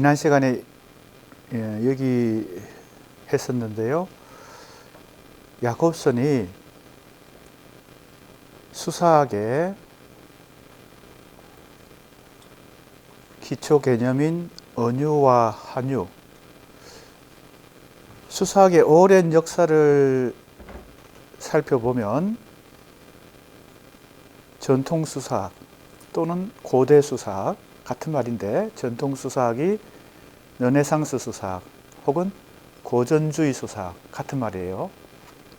지난 시간에 여기 했었는데요. 야콥슨이 수사학의 기초 개념인 언유와 한유, 수사학의 오랜 역사를 살펴보면 전통 수사학 또는 고대 수사학 같은 말인데, 전통 수사학이 르네상스 수사학 혹은 고전주의 수사학 같은 말이에요.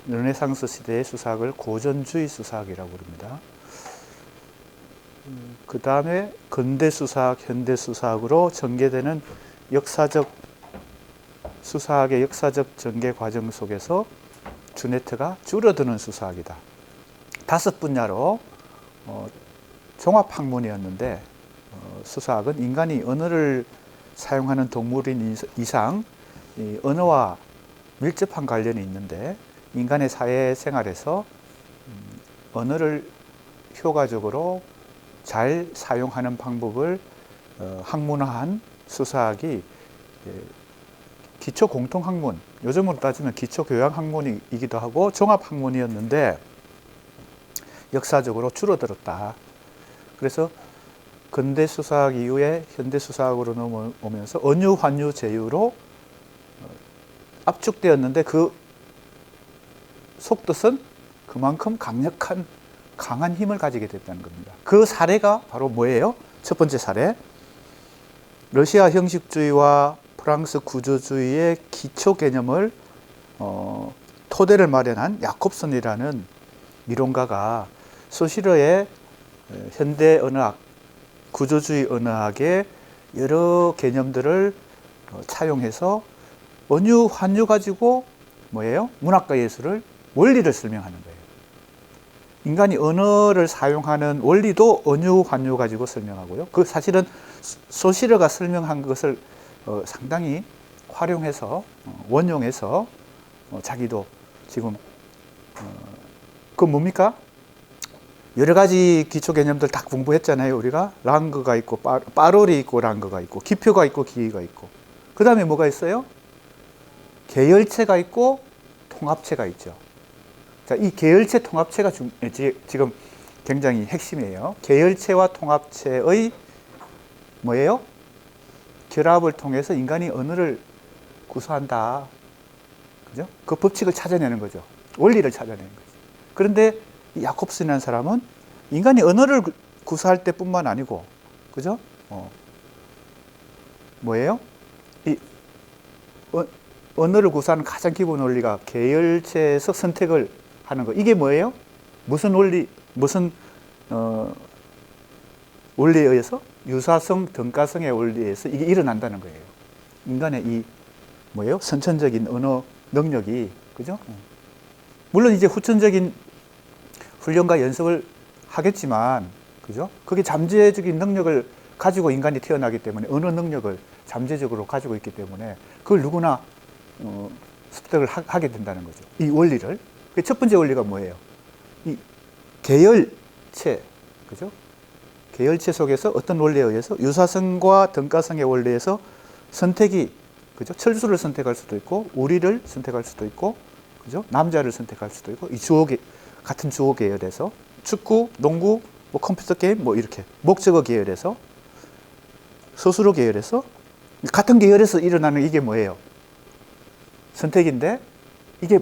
르네상스 시대의 수사학을 고전주의 수사학이라고 부릅니다. 그 다음에 근대 수사학, 현대 수사학으로 전개되는 역사적 수사학의 역사적 전개 과정 속에서 주네트가 줄어드는 수사학이다. 5분야로 종합학문이었는데, 수사학은 인간이 언어를 사용하는 동물인 이상 이 언어와 밀접한 관련이 있는데, 인간의 사회생활에서 언어를 효과적으로 잘 사용하는 방법을 학문화한 수사학이 기초 공통학문, 요즘으로 따지면 기초 교양학문이기도 하고 종합학문이었는데 역사적으로 줄어들었다. 그래서 근대 수사학 이후에 현대 수사학으로 넘어오면서 언유, 환유, 제유로 압축되었는데, 그 속뜻은 그만큼 강한 힘을 가지게 됐다는 겁니다. 그 사례가 바로 뭐예요? 첫 번째 사례, 러시아 형식주의와 프랑스 구조주의의 기초 개념을 토대를 마련한 야콥슨이라는 이론가가 소시러의 현대 언어학, 구조주의 언어학의 여러 개념들을 차용해서 언유, 환유 가지고 뭐예요? 문학과 예술을, 원리를 설명하는 거예요. 인간이 언어를 사용하는 원리도 언유, 환유 가지고 설명하고요. 그 사실은 소시러가 설명한 것을 상당히 활용해서 원용해서 자기도 지금 그 뭡니까? 여러 가지 기초 개념들 다 공부했잖아요. 우리가 랑그가 있고 빠롤이 있고 랑그가 있고 기표가 있고 기의가 있고, 그 다음에 뭐가 있어요? 계열체가 있고 통합체가 있죠. 자, 이 계열체 통합체가 지금 굉장히 핵심이에요. 계열체와 통합체의 뭐예요? 결합을 통해서 인간이 언어를 구사한다. 그죠? 그 법칙을 찾아내는 거죠. 원리를 찾아내는 거죠. 그런데 이 야콥슨이라는 사람은 인간이 언어를 구사할 때뿐만 아니고, 그죠? 뭐예요? 이 언어를 구사하는 가장 기본 원리가 계열체에서 선택을 하는 거. 이게 뭐예요? 무슨 원리, 무슨 원리에 의해서? 유사성, 등가성의 원리에 의해서 이게 일어난다는 거예요. 인간의 이 뭐예요? 선천적인 언어 능력이, 그죠? 물론 이제 후천적인 훈련과 연습을 하겠지만, 그죠? 그게 잠재적인 능력을 가지고 인간이 태어나기 때문에, 언어 능력을 잠재적으로 가지고 있기 때문에 그걸 누구나 습득을 하게 된다는 거죠. 이 원리를. 첫 번째 원리가 뭐예요? 이 계열체, 그죠? 계열체 속에서 어떤 원리에 의해서 유사성과 등가성의 원리에서 선택이, 그죠? 철수를 선택할 수도 있고, 우리를 선택할 수도 있고, 그죠? 남자를 선택할 수도 있고, 이 같은 주어 계열에서 축구, 농구, 뭐 컴퓨터 게임, 뭐 이렇게 목적어 계열에서, 서술어 계열에서, 같은 계열에서 일어나는 이게 뭐예요? 선택인데, 이게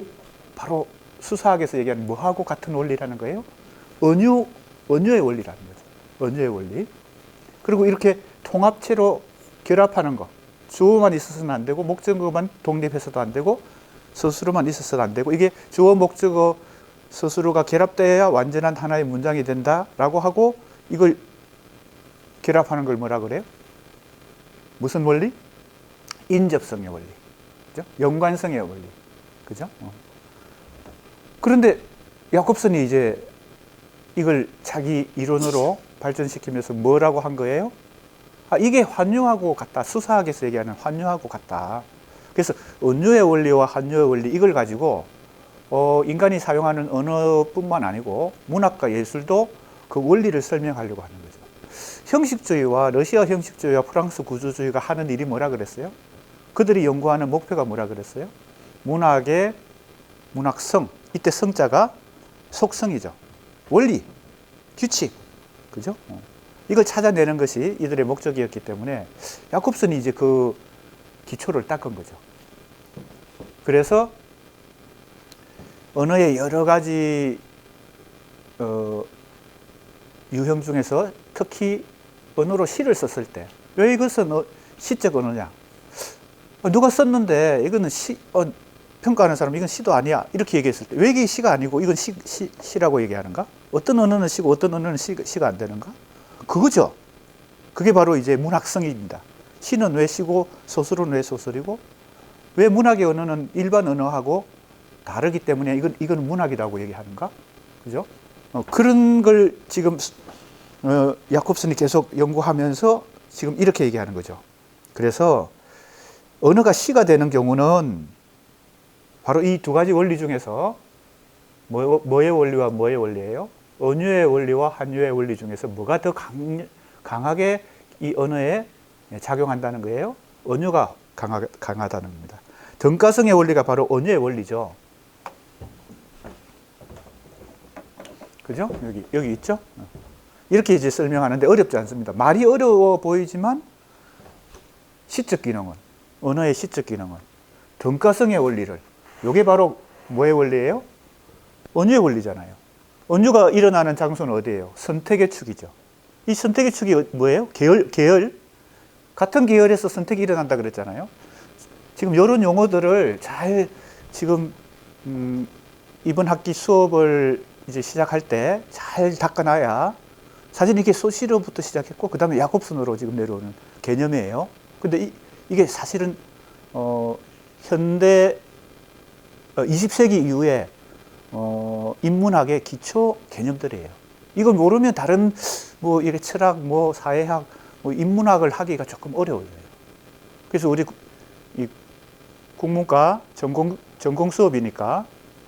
바로 수사학에서 얘기하는 뭐하고 같은 원리라는 거예요? 언유의 원리라는 거죠. 언유의 원리. 그리고 이렇게 통합체로 결합하는 거. 주어만 있어서는 안 되고, 목적어만 독립해서도 안 되고, 서술어만 있어서도 안 되고, 이게 주어, 목적어, 서술어가 결합돼야 완전한 하나의 문장이 된다라고 하고, 이걸 결합하는 걸 뭐라 그래요? 무슨 원리? 인접성의 원리. 그죠? 연관성의 원리. 그죠? 그런데 야콥슨이 이제 이걸 자기 이론으로 발전시키면서 뭐라고 한 거예요? 이게 환유하고 같다. 수사학에서 얘기하는 환유하고 같다. 그래서 언유의 원리와 환유의 원리, 이걸 가지고 인간이 사용하는 언어뿐만 아니고 문학과 예술도 그 원리를 설명하려고 하는 거죠. 형식주의와 러시아 형식주의와 프랑스 구조주의가 하는 일이 뭐라 그랬어요? 그들이 연구하는 목표가 뭐라 그랬어요? 문학의 문학성, 이때 성자가 속성이죠. 원리, 규칙, 그죠? 이걸 찾아내는 것이 이들의 목적이었기 때문에 야콥슨이 이제 그 기초를 닦은 거죠. 그래서 언어의 여러 가지 유형 중에서 특히 언어로 시를 썼을 때 왜 이것은 시적 언어냐? 누가 썼는데 이거는 평가하는 사람은 이건 시도 아니야 이렇게 얘기했을 때 왜 이게 시가 아니고 이건 시라고 얘기하는가? 어떤 언어는 시고 어떤 언어는 시가 안 되는가? 그거죠. 그게 바로 이제 문학성입니다. 시는 왜 시고 소설은 왜 소설이고 왜 문학의 언어는 일반 언어하고 다르기 때문에 이건 문학이라고 얘기하는가? 그죠? 그런 걸 지금 야콥슨이 계속 연구하면서 지금 이렇게 얘기하는 거죠. 그래서 언어가 시가 되는 경우는 바로 이 두 가지 원리 중에서 뭐의 원리와 뭐의 원리예요? 언유의 원리와 한유의 원리 중에서 뭐가 더 강하게 이 언어에 작용한다는 거예요? 언유가 강하다는 겁니다. 등가성의 원리가 바로 언유의 원리죠. 그죠? 여기 있죠? 이렇게 이제 설명하는데 어렵지 않습니다. 말이 어려워 보이지만 시적 기능은, 언어의 시적 기능은 등가성의 원리를, 이게 바로 뭐의 원리예요? 언유의 원리잖아요. 언유가 일어나는 장소는 어디예요? 선택의 축이죠. 이 선택의 축이 뭐예요? 계열? 같은 계열에서 선택이 일어난다 그랬잖아요. 지금 이런 용어들을 잘 지금 이번 학기 수업을 이제 시작할 때 잘 닦아놔야 사실 이게 소시로부터 시작했고 그 다음에 야콥슨으로 지금 내려오는 개념이에요. 근데 이게 사실은 현대 20세기 이후에 인문학의 기초 개념들이에요. 이걸 모르면 다른 뭐 이게 철학, 뭐 사회학, 뭐 인문학을 하기가 조금 어려워요. 그래서 우리 이 국문과 전공 수업이니까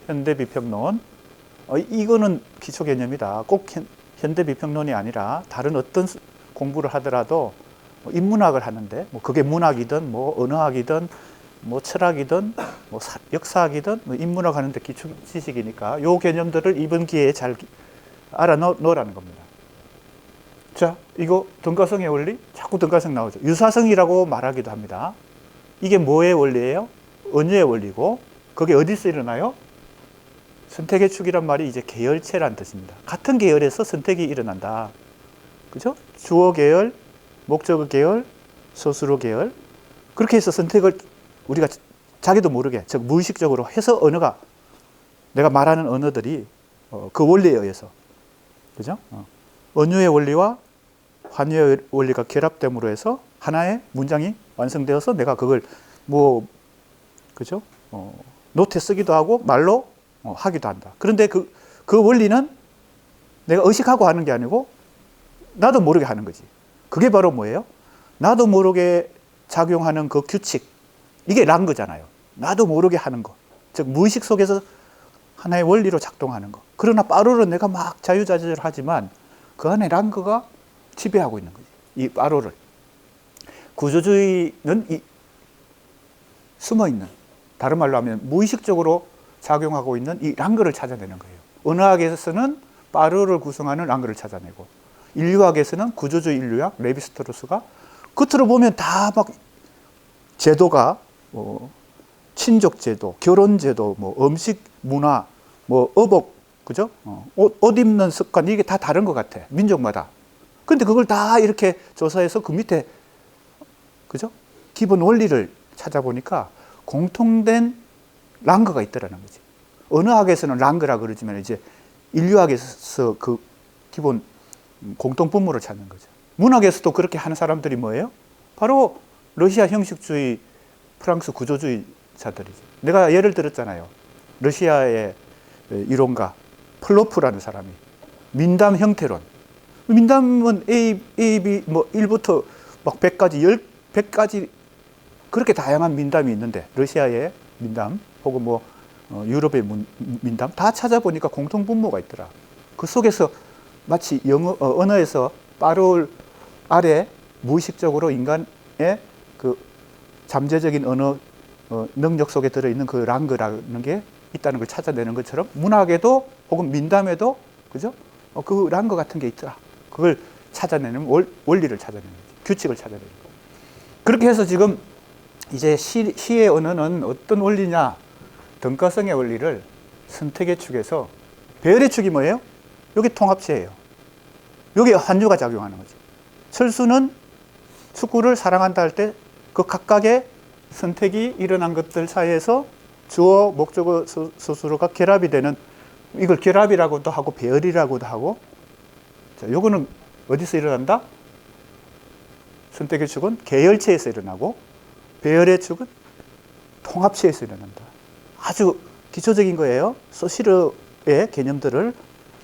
현대 비평론 이거는 기초 개념이다. 꼭 현대 비평론이 아니라 다른 어떤 공부를 하더라도 인문학을 하는데 뭐 그게 문학이든 뭐 언어학이든 뭐 철학이든 뭐 역사학이든 뭐 인문학 하는데 기초 지식이니까 요 개념들을 이번 기회에 잘 알아놓으라는 겁니다. 자, 이거 등가성의 원리? 자꾸 등가성 나오죠. 유사성이라고 말하기도 합니다. 이게 뭐의 원리예요? 언어의 원리고 그게 어디서 일어나요? 선택의 축이란 말이 이제 계열체란 뜻입니다. 같은 계열에서 선택이 일어난다. 그죠? 주어 계열, 목적어 계열, 서술어 계열. 그렇게 해서 선택을 우리가 자기도 모르게, 즉 무의식적으로 해서 언어가, 내가 말하는 언어들이 그 원리에 의해서, 그죠? 언어의 원리와 환유의 원리가 결합됨으로 해서 하나의 문장이 완성되어서 내가 그걸 뭐, 그죠? 노트에 쓰기도 하고 말로 하기도 한다. 그런데 그 원리는 내가 의식하고 하는 게 아니고 나도 모르게 하는 거지. 그게 바로 뭐예요? 나도 모르게 작용하는 그 규칙. 이게 랑거잖아요. 나도 모르게 하는 거. 즉 무의식 속에서 하나의 원리로 작동하는 거. 그러나 빠로는 내가 막 자유자재하지만 그 안에 랑거가 지배하고 있는 거지. 이 빠로를. 구조주의는 숨어있는, 다른 말로 하면 무의식적으로 작용하고 있는 이 랑거를 찾아내는 거예요. 언어학에서는 빠르를 구성하는 랑거를 찾아내고 인류학에서는 구조주의 인류학, 레비스트로스가 겉으로 보면 다 막 제도가 친족 제도, 결혼 제도, 뭐 음식 문화, 뭐 어복, 그죠? 옷 입는 습관 이게 다 다른 것 같아. 민족마다. 근데 그걸 다 이렇게 조사해서 그 밑에 그죠? 기본 원리를 찾아보니까 공통된 랑거가 있더라는 거지. 언어학에서는 랑거라 그러지만 이제 인류학에서 그 기본 공통 분모를 찾는 거죠. 문학에서도 그렇게 하는 사람들이 뭐예요? 바로 러시아 형식주의, 프랑스 구조주의자들이죠. 내가 예를 들었잖아요. 러시아의 이론가 플로프라는 사람이 민담 형태론. 민담은 A, B, 뭐 1부터 막 100까지, 100가지 그렇게 다양한 민담이 있는데 러시아의 민담 혹은 뭐 유럽의 민담 다 찾아보니까 공통 분모가 있더라. 그 속에서 마치 언어에서 빠를 아래 무의식적으로 인간의 그 잠재적인 언어 능력 속에 들어있는 그 랑그라는 게 있다는 걸 찾아내는 것처럼 문학에도 혹은 민담에도 그죠? 그 랑그 같은 게 있더라. 그걸 찾아내는 원리를 찾아내는 거지. 규칙을 찾아내는 거. 그렇게 해서 지금 이제 시의 언어는 어떤 원리냐? 등가성의 원리를 선택의 축에서 배열의 축이 뭐예요? 여기 통합체예요. 여기 환유가 작용하는 거죠. 철수는 축구를 사랑한다 할 때 그 각각의 선택이 일어난 것들 사이에서 주어, 목적어, 서술어가 결합이 되는, 이걸 결합이라고도 하고 배열이라고도 하고. 자, 요거는 어디서 일어난다? 선택의 축은 계열체에서 일어나고 배열의 축은 통합체에서 일어난다. 아주 기초적인 거예요. 소시르의 개념들을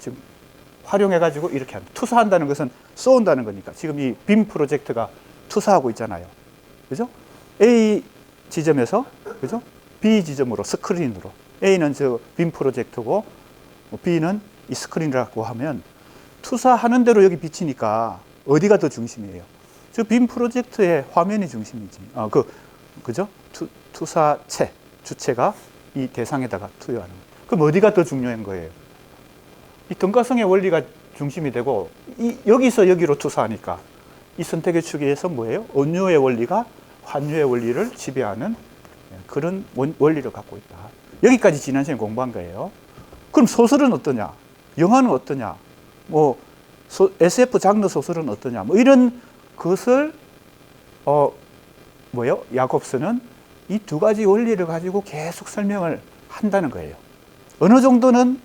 지금 활용해가지고 이렇게 합니다. 투사한다는 것은 쏘온다는 거니까. 지금 이 빔 프로젝트가 투사하고 있잖아요. 그죠? A 지점에서, 그죠? B 지점으로, 스크린으로. A는 저 빔 프로젝트고, B는 이 스크린이라고 하면 투사하는 대로 여기 비치니까 어디가 더 중심이에요? 저 빔 프로젝트의 화면이 중심이지. 그죠? 투사체, 주체가 이 대상에다가 투여하는 거예요. 그럼 어디가 더 중요한 거예요? 이 등가성의 원리가 중심이 되고, 여기서 여기로 투사하니까 이 선택의 축에서 뭐예요? 언유의 원리가 환유의 원리를 지배하는 그런 원리를 갖고 있다. 여기까지 지난 시간에 공부한 거예요. 그럼 소설은 어떠냐? 영화는 어떠냐? 뭐 SF 장르 소설은 어떠냐? 뭐 이런 것을 야콥스는 이 두 가지 원리를 가지고 계속 설명을 한다는 거예요. 어느 정도는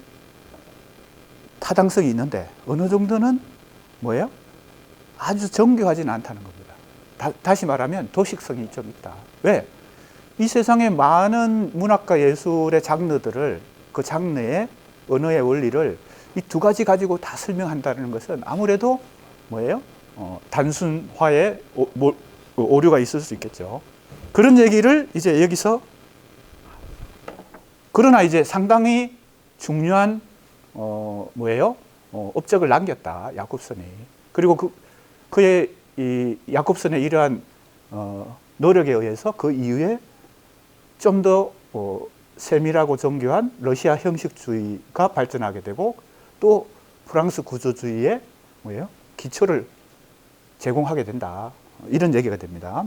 타당성이 있는데 어느 정도는 뭐예요? 아주 정교하지는 않다는 겁니다. 다시 말하면 도식성이 좀 있다. 왜? 이 세상에 많은 문학과 예술의 장르들을, 그 장르의 언어의 원리를 이 두 가지 가지고 다 설명한다는 것은 아무래도 뭐예요? 단순화의 오류가 있을 수 있겠죠. 그런 얘기를 이제 여기서, 그러나 이제 상당히 중요한 업적을 남겼다, 야콥슨이. 그리고 그의 이 야콥슨의 이러한 노력에 의해서 그 이후에 좀 더 세밀하고 정교한 러시아 형식주의가 발전하게 되고, 또 프랑스 구조주의의 기초를 제공하게 된다. 이런 얘기가 됩니다.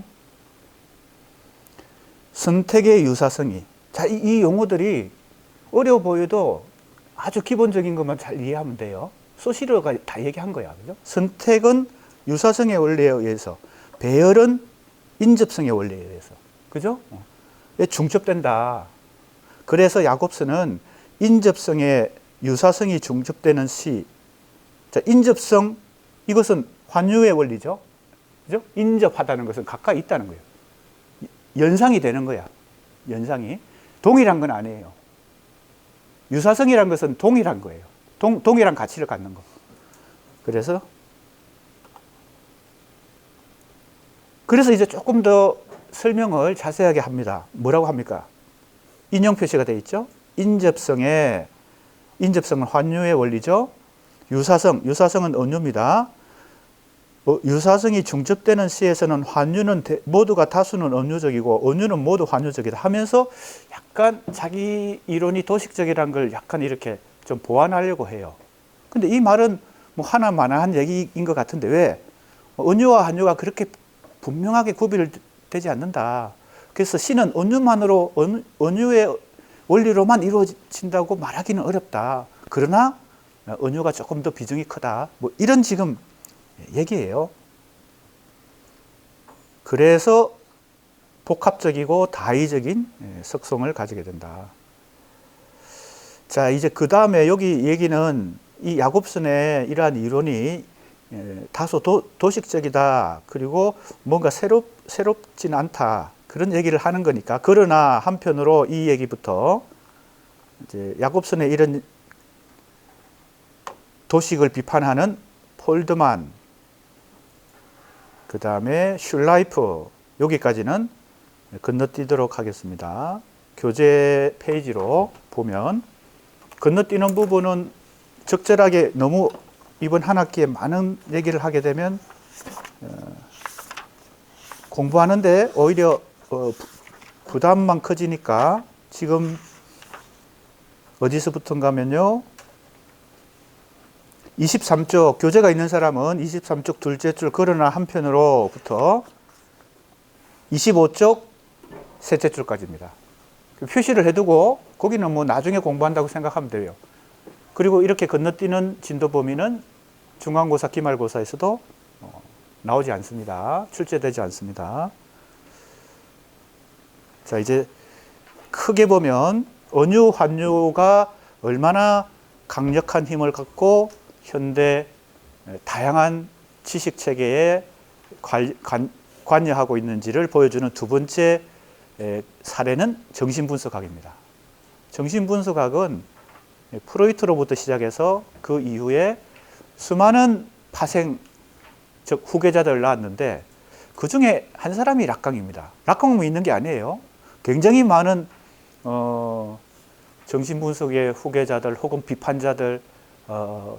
선택의 유사성이. 자, 이 용어들이 어려워 보여도 아주 기본적인 것만 잘 이해하면 돼요. 소시르가 다 얘기한 거야. 그죠? 선택은 유사성의 원리에 의해서, 배열은 인접성의 원리에 의해서. 그죠? 중첩된다. 그래서 야콥스는 인접성의 유사성이 중첩되는 시. 자, 인접성, 이것은 환유의 원리죠. 그죠? 인접하다는 것은 가까이 있다는 거예요. 연상이 되는 거야. 연상이. 동일한 건 아니에요. 유사성이란 것은 동일한 거예요. 동일한 가치를 갖는 거. 그래서 이제 조금 더 설명을 자세하게 합니다. 뭐라고 합니까? 인용 표시가 되어 있죠. 인접성은 환유의 원리죠. 유사성은 언유입니다. 유사성이 중첩되는 시에서는 환유는 모두가 다수는 언유적이고 언유는 모두 환유적이다 하면서 약간 자기 이론이 도식적이라는 걸 약간 이렇게 좀 보완하려고 해요. 근데 이 말은 뭐 하나만한 얘기인 것 같은데 왜? 언유와 환유가 그렇게 분명하게 구별되지 않는다. 그래서 시는 언유만으로, 언유의 원리로만 이루어진다고 말하기는 어렵다. 그러나 언유가 조금 더 비중이 크다. 뭐 이런 지금 얘기예요. 그래서 복합적이고 다의적인 속성을 가지게 된다. 자, 이제 그 다음에 여기 얘기는 이 야콥슨의 이러한 이론이 다소 도식적이다. 그리고 뭔가 새롭진 않다. 그런 얘기를 하는 거니까. 그러나 한편으로 이 얘기부터 이제 야콥슨의 이런 도식을 비판하는 폴드만, 그 다음에 슐라이프, 여기까지는 건너뛰도록 하겠습니다. 교재 페이지로 보면 건너뛰는 부분은 적절하게 너무 이번 한 학기에 많은 얘기를 하게 되면 공부하는데 오히려 부담만 커지니까 지금 어디서부터인가 하면요. 23쪽, 교재가 있는 사람은 23쪽 둘째 줄 그러나 한편으로부터 25쪽 셋째 줄까지입니다. 표시를 해두고 거기는 뭐 나중에 공부한다고 생각하면 돼요. 그리고 이렇게 건너뛰는 진도 범위는 중간고사, 기말고사에서도 나오지 않습니다. 출제되지 않습니다. 자, 이제 크게 보면 언유, 환유가 얼마나 강력한 힘을 갖고 현대 다양한 지식 체계에 관여하고 있는지를 보여주는 두 번째 사례는 정신분석학입니다. 정신분석학은 프로이트로부터 시작해서 그 이후에 수많은 파생, 즉 후계자들 낳았는데 그 중에 한 사람이 락강입니다. 락강만 있는 게 아니에요. 굉장히 많은 정신분석의 후계자들 혹은 비판자들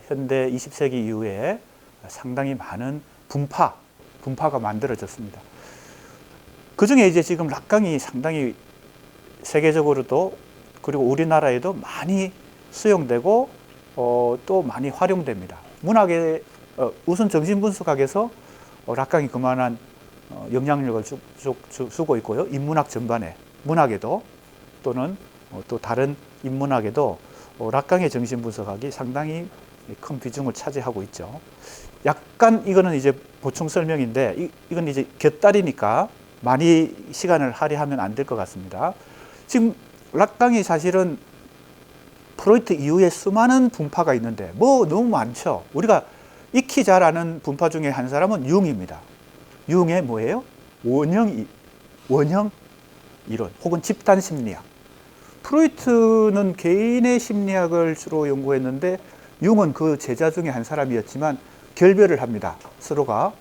현대 20세기 이후에 상당히 많은 분파가 만들어졌습니다. 그 중에 이제 지금 락강이 상당히 세계적으로도 그리고 우리나라에도 많이 수용되고 또 많이 활용됩니다. 문학에 우선 정신분석학에서 락강이 그만한 영향력을 주고 있고요. 인문학 전반에, 문학에도 또는 또 다른 인문학에도 락강의 정신분석학이 상당히 큰 비중을 차지하고 있죠. 약간 이거는 이제 보충 설명인데 이건 이제 곁다리니까 많이 시간을 할애하면 안 될 것 같습니다. 지금 락강이 사실은 프로이트 이후에 수많은 분파가 있는데 뭐 너무 많죠. 우리가 익히 잘 아는 분파 중에 한 사람은 융입니다. 융의 뭐예요? 원형 이론 혹은 집단 심리학. 프로이트는 개인의 심리학을 주로 연구했는데 융은 그 제자 중에 한 사람이었지만 결별을 합니다. 서로가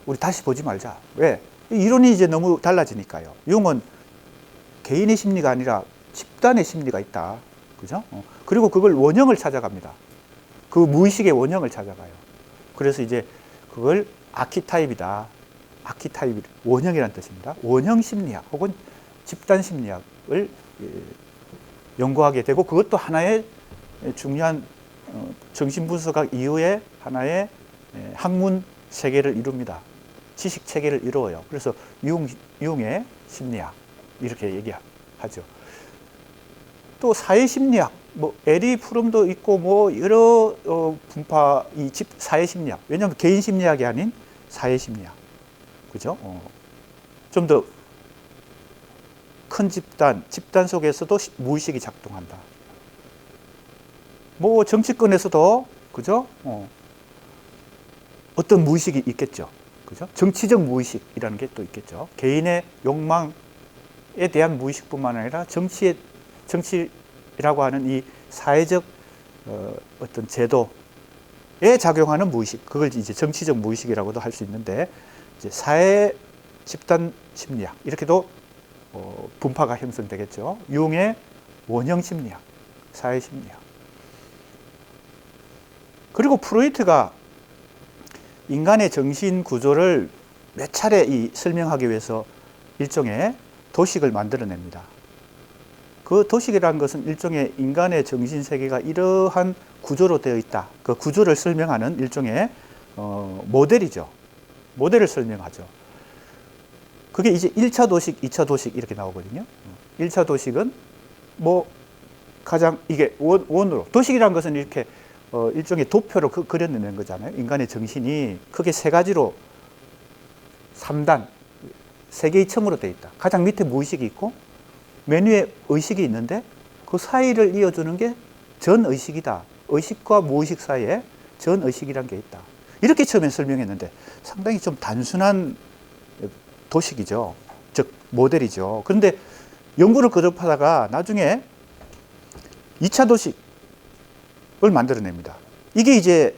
우리 다시 보지 말자. 왜? 이론이 이제 너무 달라지니까요. 융은 개인의 심리가 아니라 집단의 심리가 있다. 그죠? 그리고 그걸 원형을 찾아갑니다. 그 무의식의 원형을 찾아가요. 그래서 이제 그걸 아키타입이다. 아키타입, 원형이라는 뜻입니다. 원형 심리학 혹은 집단 심리학을 연구하게 되고 그것도 하나의 중요한 정신분석학 이후에 하나의 학문 체계를 이룹니다. 지식 체계를 이루어요. 그래서 융의 심리학 이렇게 얘기하죠. 또 사회심리학, 뭐 에리 프롬도 있고 뭐 여러 분파 이 사회심리학. 왜냐하면 개인 심리학이 아닌 사회심리학, 그죠? 좀 더 큰 집단 속에서도 무의식이 작동한다. 뭐 정치권에서도 그죠? 어떤 무의식이 있겠죠, 그죠? 정치적 무의식이라는 게 또 있겠죠. 개인의 욕망에 대한 무의식뿐만 아니라 정치라고 하는 이 사회적 어떤 제도에 작용하는 무의식, 그걸 이제 정치적 무의식이라고도 할 수 있는데 이제 사회 집단 심리학 이렇게도 분파가 형성되겠죠. 융의 원형 심리학, 사회 심리학. 그리고 프로이트가 인간의 정신 구조를 몇 차례 설명하기 위해서 일종의 도식을 만들어냅니다. 그 도식이라는 것은 일종의 인간의 정신 세계가 이러한 구조로 되어 있다. 그 구조를 설명하는 일종의 모델이죠. 모델을 설명하죠. 그게 이제 1차 도식, 2차 도식 이렇게 나오거든요. 1차 도식은 뭐 가장 이게 원으로, 도식이라는 것은 이렇게 일종의 도표로 그려내는 거잖아요. 인간의 정신이 크게 세 가지로 3단, 세 개의 층으로 되어 있다. 가장 밑에 무의식이 있고 맨 위에 의식이 있는데 그 사이를 이어주는 게 전의식이다. 의식과 무의식 사이에 전의식이라는 게 있다. 이렇게 처음에 설명했는데 상당히 좀 단순한 도식이죠. 즉 모델이죠. 그런데 연구를 거듭하다가 나중에 2차 도식을 만들어냅니다. 이게 이제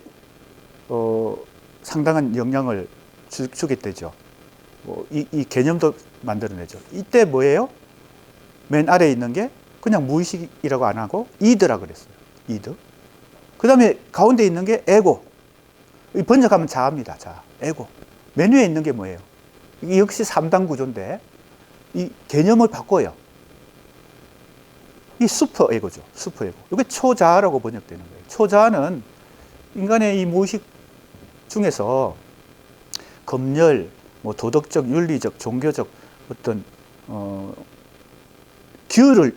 상당한 영향을 주게 되죠. 이 개념도 만들어내죠. 이때 뭐예요? 맨 아래에 있는 게 그냥 무의식이라고 안 하고 이드라 그랬어요. 이드. 그 다음에 가운데 있는 게 에고. 번역하면 자아입니다. 자아. 에고. 맨 위에 있는 게 뭐예요? 이게 역시 3단 구조인데 이 개념을 바꿔요. 이 슈퍼 에고죠. 슈퍼 에고. 이게 초자아라고 번역되는 거예요. 초자아는 인간의 이 무의식 중에서 검열, 뭐 도덕적, 윤리적, 종교적 어떤 규율을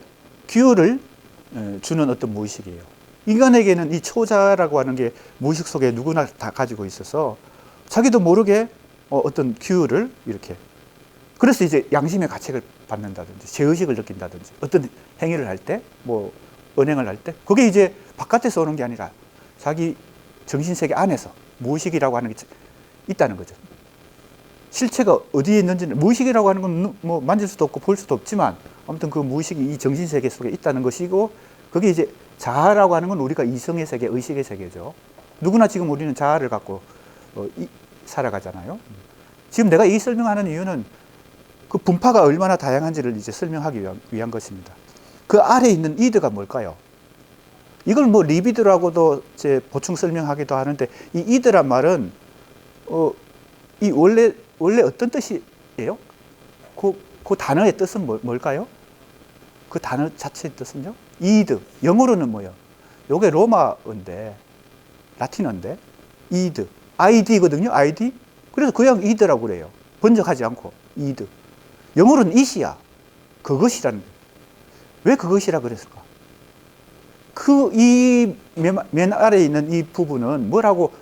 주는 어떤 무의식이에요. 인간에게는 이 초자라고 하는 게 무의식 속에 누구나 다 가지고 있어서 자기도 모르게 어떤 규율을 이렇게, 그래서 이제 양심의 가책을 받는다든지 죄의식을 느낀다든지 어떤 행위를 할 때, 뭐 언행을 할 때, 그게 이제 바깥에서 오는 게 아니라 자기 정신세계 안에서 무의식이라고 하는 게 있다는 거죠. 실체가 어디에 있는지는, 무의식이라고 하는 건 뭐 만질 수도 없고 볼 수도 없지만 아무튼 그 무의식이 이 정신세계 속에 있다는 것이고, 그게 이제 자아라고 하는 건 우리가 이성의 세계, 의식의 세계죠. 누구나 지금 우리는 자아를 갖고 살아가잖아요. 지금 내가 이 설명하는 이유는 그 분파가 얼마나 다양한지를 이제 설명하기 위한 것입니다. 그 아래에 있는 이드가 뭘까요? 이걸 뭐 리비드라고도 이제 보충 설명하기도 하는데, 이 이드란 말은 이 원래 어떤 뜻이에요? 그 단어의 뜻은 뭘까요? 그 단어 자체의 뜻은요? 이드. 영어로는 뭐예요? 요게 로마어인데, 라틴어인데, 이드. ID거든요, ID. 그래서 그냥 이드라고 그래요. 번역하지 않고, 이드. 영어로는 it이야. 그것이라는 거예요. 왜 그것이라 그랬을까? 이 맨 아래에 있는 이 부분은 뭐라고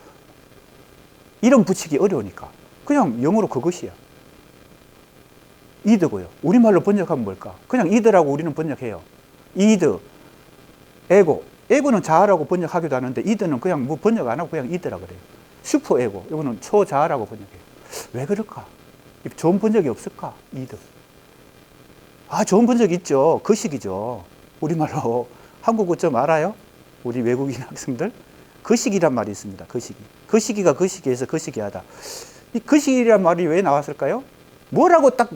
이름 붙이기 어려우니까 그냥 영어로 그것이야. 이드고요. 우리말로 번역하면 뭘까? 그냥 이드라고 우리는 번역해요. 이드, 에고. 에고는 자아라고 번역하기도 하는데 이드는 그냥 뭐 번역 안 하고 그냥 이드라고 그래요. 슈퍼 에고. 이거는 초자아라고 번역해요. 왜 그럴까? 좋은 번역이 없을까? 이드. 좋은 번역 있죠. 거식이죠. 우리말로. 한국어 좀 알아요? 우리 외국인 학생들? 거식이란 말이 있습니다. 거식이. 거식이가 거식이에서 거식이하다. 이 거식이란 말이 왜 나왔을까요? 뭐라고 딱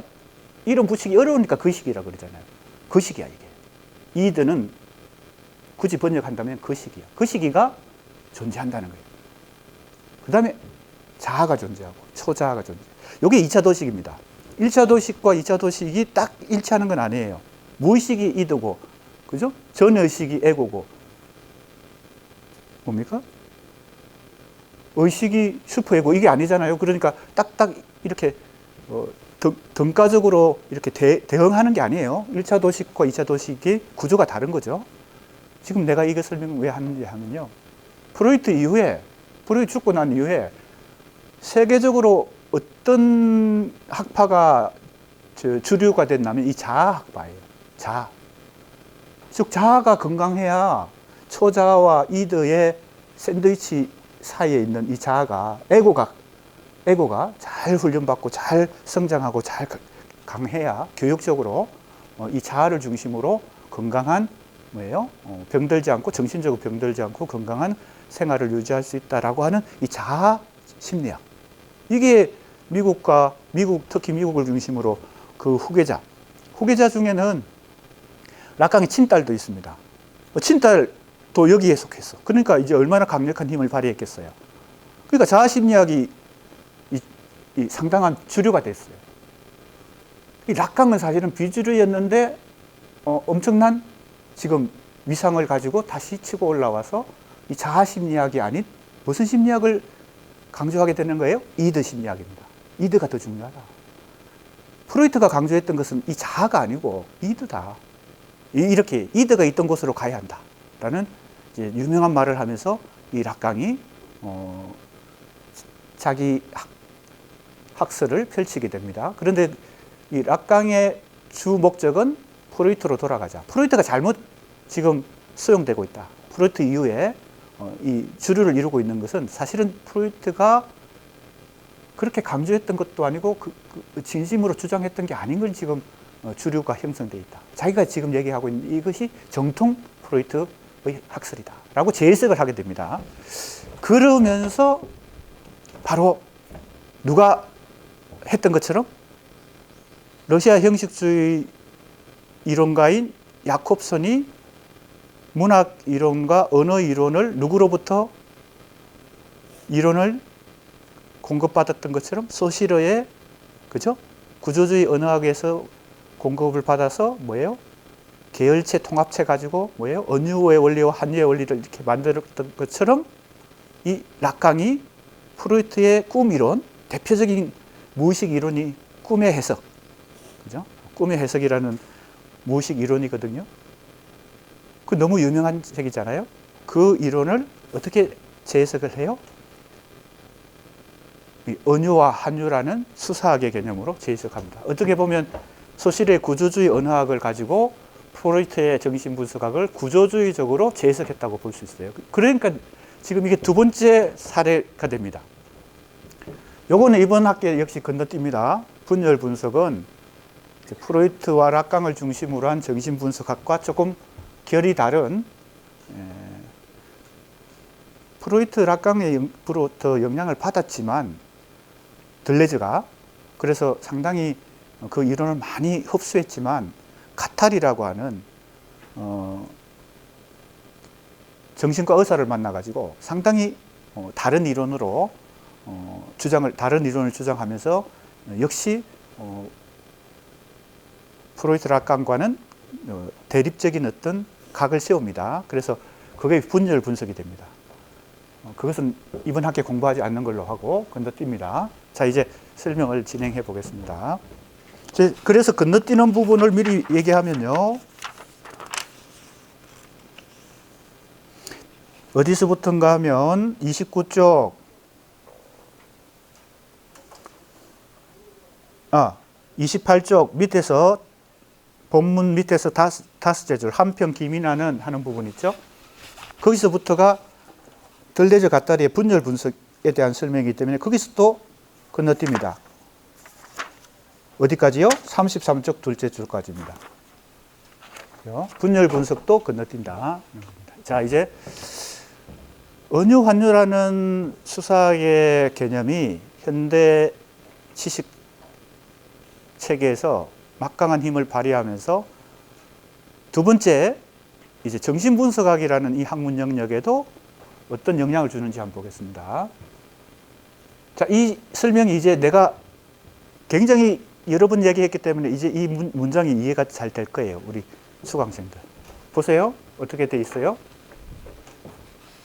이름 붙이기 어려우니까 거식이라 그러잖아요. 거식이야, 이게. 이드는 굳이 번역한다면 거식이야. 거식이가 존재한다는 거예요. 그 다음에 자아가 존재하고 초자아가 존재해요. 이게 2차 도식입니다. 1차 도식과 2차 도식이 딱 일치하는 건 아니에요. 무의식이 이드고, 그죠? 전의식이 에고고, 뭡니까? 의식이 슈퍼에고, 이게 아니잖아요. 그러니까 딱딱 이렇게 등가적으로 이렇게 대응하는 게 아니에요. 1차 도식과 2차 도식이 구조가 다른 거죠. 지금 내가 이거 설명을 왜 하는지 하면요. 프로이트 죽고 난 이후에 세계적으로 어떤 학파가 주류가 됐냐면 이 자아 학파예요. 자아. 즉 자아가 건강해야 초자아와 이드의 샌드위치 사이에 있는 이 자아가, 에고가 잘 훈련받고 잘 성장하고 잘 강해야 교육적으로 이 자아를 중심으로 건강한 뭐예요? 병들지 않고, 정신적으로 병들지 않고 건강한 생활을 유지할 수 있다라고 하는 이 자아 심리학. 이게 특히 미국을 중심으로 그 후계자 중에는 락강의 친딸도 있습니다. 친딸도 여기에 속했어. 그러니까 이제 얼마나 강력한 힘을 발휘했겠어요. 그러니까 자아 심리학이 상당한 주류가 됐어요. 이 락강은 사실은 비주류였는데 엄청난 지금 위상을 가지고 다시 치고 올라와서 이 자아 심리학이 아닌 무슨 심리학을 강조하게 되는 거예요? 이드 심리학입니다. 이드가 더 중요하다. 프로이트가 강조했던 것은 이 자아가 아니고 이드다. 이렇게 이드가 있던 곳으로 가야 한다라는 이제 유명한 말을 하면서 이 락강이 자기 학설을 펼치게 됩니다. 그런데 이 락강의 주 목적은 프로이트로 돌아가자. 프로이트가 잘못 지금 수용되고 있다. 프로이트 이후에 이 주류를 이루고 있는 것은 사실은 프로이트가 그렇게 강조했던 것도 아니고 진심으로 주장했던 게 아닌 걸 지금 주류가 형성되어 있다. 자기가 지금 얘기하고 있는 이것이 정통 프로이트의 학설이다 라고 재해석을 하게 됩니다. 그러면서 바로 누가 했던 것처럼 러시아 형식주의 이론가인 야콥선이 문학 이론과 언어 이론을 누구로부터 이론을 공급받았던 것처럼 소시러의 그죠? 구조주의 언어학에서 공급을 받아서 뭐예요? 계열체 통합체 가지고 뭐예요? 언유의 원리와 한유의 원리를 이렇게 만들었던 것처럼 이 락강이 프로이트의 꿈 이론, 대표적인 무의식 이론이 꿈의 해석, 그죠? 꿈의 해석이라는 무의식 이론이거든요. 그 너무 유명한 책이잖아요. 그 이론을 어떻게 재해석을 해요? 이 언유와 한유라는 수사학의 개념으로 재해석합니다. 어떻게 보면 소실의 구조주의 언어학을 가지고 프로이트의 정신분석학을 구조주의적으로 재해석했다고 볼 수 있어요. 그러니까 지금 이게 두 번째 사례가 됩니다. 요거는 이번 학기에 역시 건너뜁니다. 분열 분석은 프로이트와 락강을 중심으로 한 정신분석학과 조금 결이 다른 프로이트, 락강으로부터 영향을 받았지만 들레즈가 그래서 상당히 그 이론을 많이 흡수했지만 카탈이라고 하는 정신과 의사를 만나가지고 상당히 다른 이론으로 다른 이론을 주장하면서 역시 프로이트 락강과는 대립적인 어떤 각을 세웁니다. 그래서 그게 분열 분석이 됩니다. 그것은 이번 학기에 공부하지 않는 걸로 하고 건너뜁니다. 자, 이제 설명을 진행해 보겠습니다. 그래서 건너뛰는 부분을 미리 얘기하면요. 어디서부터인가 하면 29쪽 28쪽 밑에서 본문 밑에서 다섯째 줄 한편 기민하는 하는 부분 있죠. 거기서부터가 들레즈 가타리의 분열 분석에 대한 설명이기 때문에 거기서 또 건너뜁니다. 어디까지요? 33쪽 둘째 줄까지입니다. 분열 분석도 건너뛴다. 자, 이제 언유 환유라는 수사학의 개념이 현대 지식 체계에서 막강한 힘을 발휘하면서 두 번째 이제 정신분석학이라는 이 학문 영역에도 어떤 영향을 주는지 한번 보겠습니다. 자, 이 설명이 이제 내가 굉장히 여러 번 얘기했기 때문에 이제 이 문장이 이해가 잘 될 거예요. 우리 수강생들. 보세요. 어떻게 돼 있어요?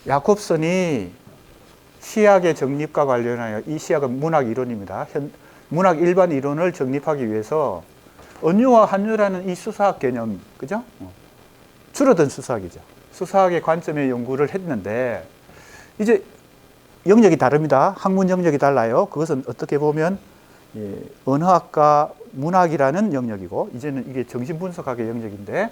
야콥슨이 시학의 정립과 관련하여 이 시학은 문학 이론입니다. 문학 일반 이론을 정립하기 위해서 언유와 한유라는 이 수사학 개념, 그죠? 줄어든 수사학이죠. 수사학의 관점의 연구를 했는데 이제 영역이 다릅니다. 학문 영역이 달라요. 그것은 어떻게 보면 언어학과 문학이라는 영역이고 이제는 이게 정신분석학의 영역인데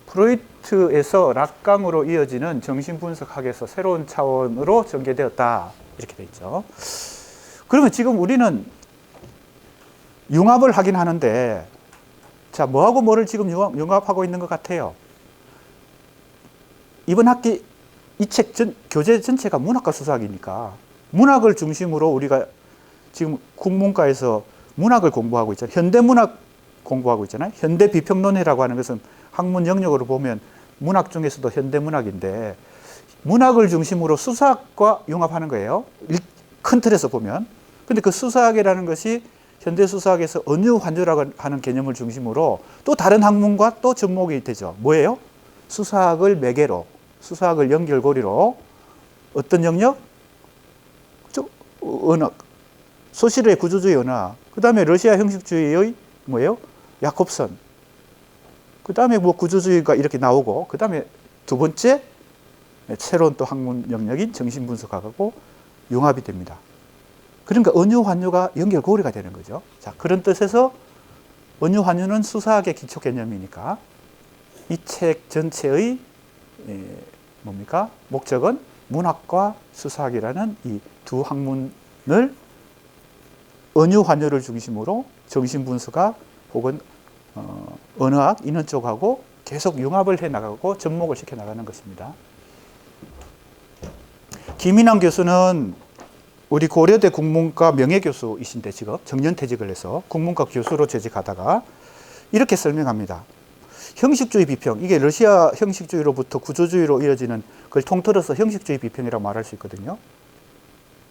프로이트에서 락강으로 이어지는 정신분석학에서 새로운 차원으로 전개되었다. 이렇게 돼 있죠. 그러면 지금 우리는 융합을 하긴 하는데 자, 뭐하고 뭐를 지금 융합하고 있는 것 같아요? 이번 학기 이 책 교재 전체가 문학과 수사학이니까 문학을 중심으로 우리가 지금 국문과에서 문학을 공부하고 있잖아요. 현대문학 공부하고 있잖아요. 현대비평론이라고 하는 것은 학문 영역으로 보면 문학 중에서도 현대문학인데 문학을 중심으로 수사학과 융합하는 거예요. 큰 틀에서 보면. 근데 그 수사학이라는 것이 현대수사학에서 언유, 환유라고 하는 개념을 중심으로 또 다른 학문과 또 접목이 되죠. 뭐예요? 수사학을 매개로, 수사학을 연결고리로 어떤 영역? 언어, 소실의 구조주의 언어, 그 다음에 러시아 형식주의의 뭐예요? 야콥슨, 그 다음에 뭐 구조주의가 이렇게 나오고, 그 다음에 두 번째 새로운 또 학문 영역인 정신분석학하고 융합이 됩니다. 그러니까 언유, 환유가 연결고리가 되는 거죠. 자, 그런 뜻에서 언유, 환유는 수사학의 기초 개념이니까 이 책 전체의 뭡니까? 목적은 문학과 수사학이라는 이 두 학문을 언유, 환유를 중심으로 정신분석학 혹은 언어학, 이런 쪽하고 계속 융합을 해나가고 접목을 시켜나가는 것입니다. 김인환 교수는 우리 고려대 국문과 명예교수이신데 지금 정년퇴직을 해서 국문과 교수로 재직하다가 이렇게 설명합니다. 형식주의 비평, 이게 러시아 형식주의로부터 구조주의로 이어지는 그걸 통틀어서 형식주의 비평이라고 말할 수 있거든요.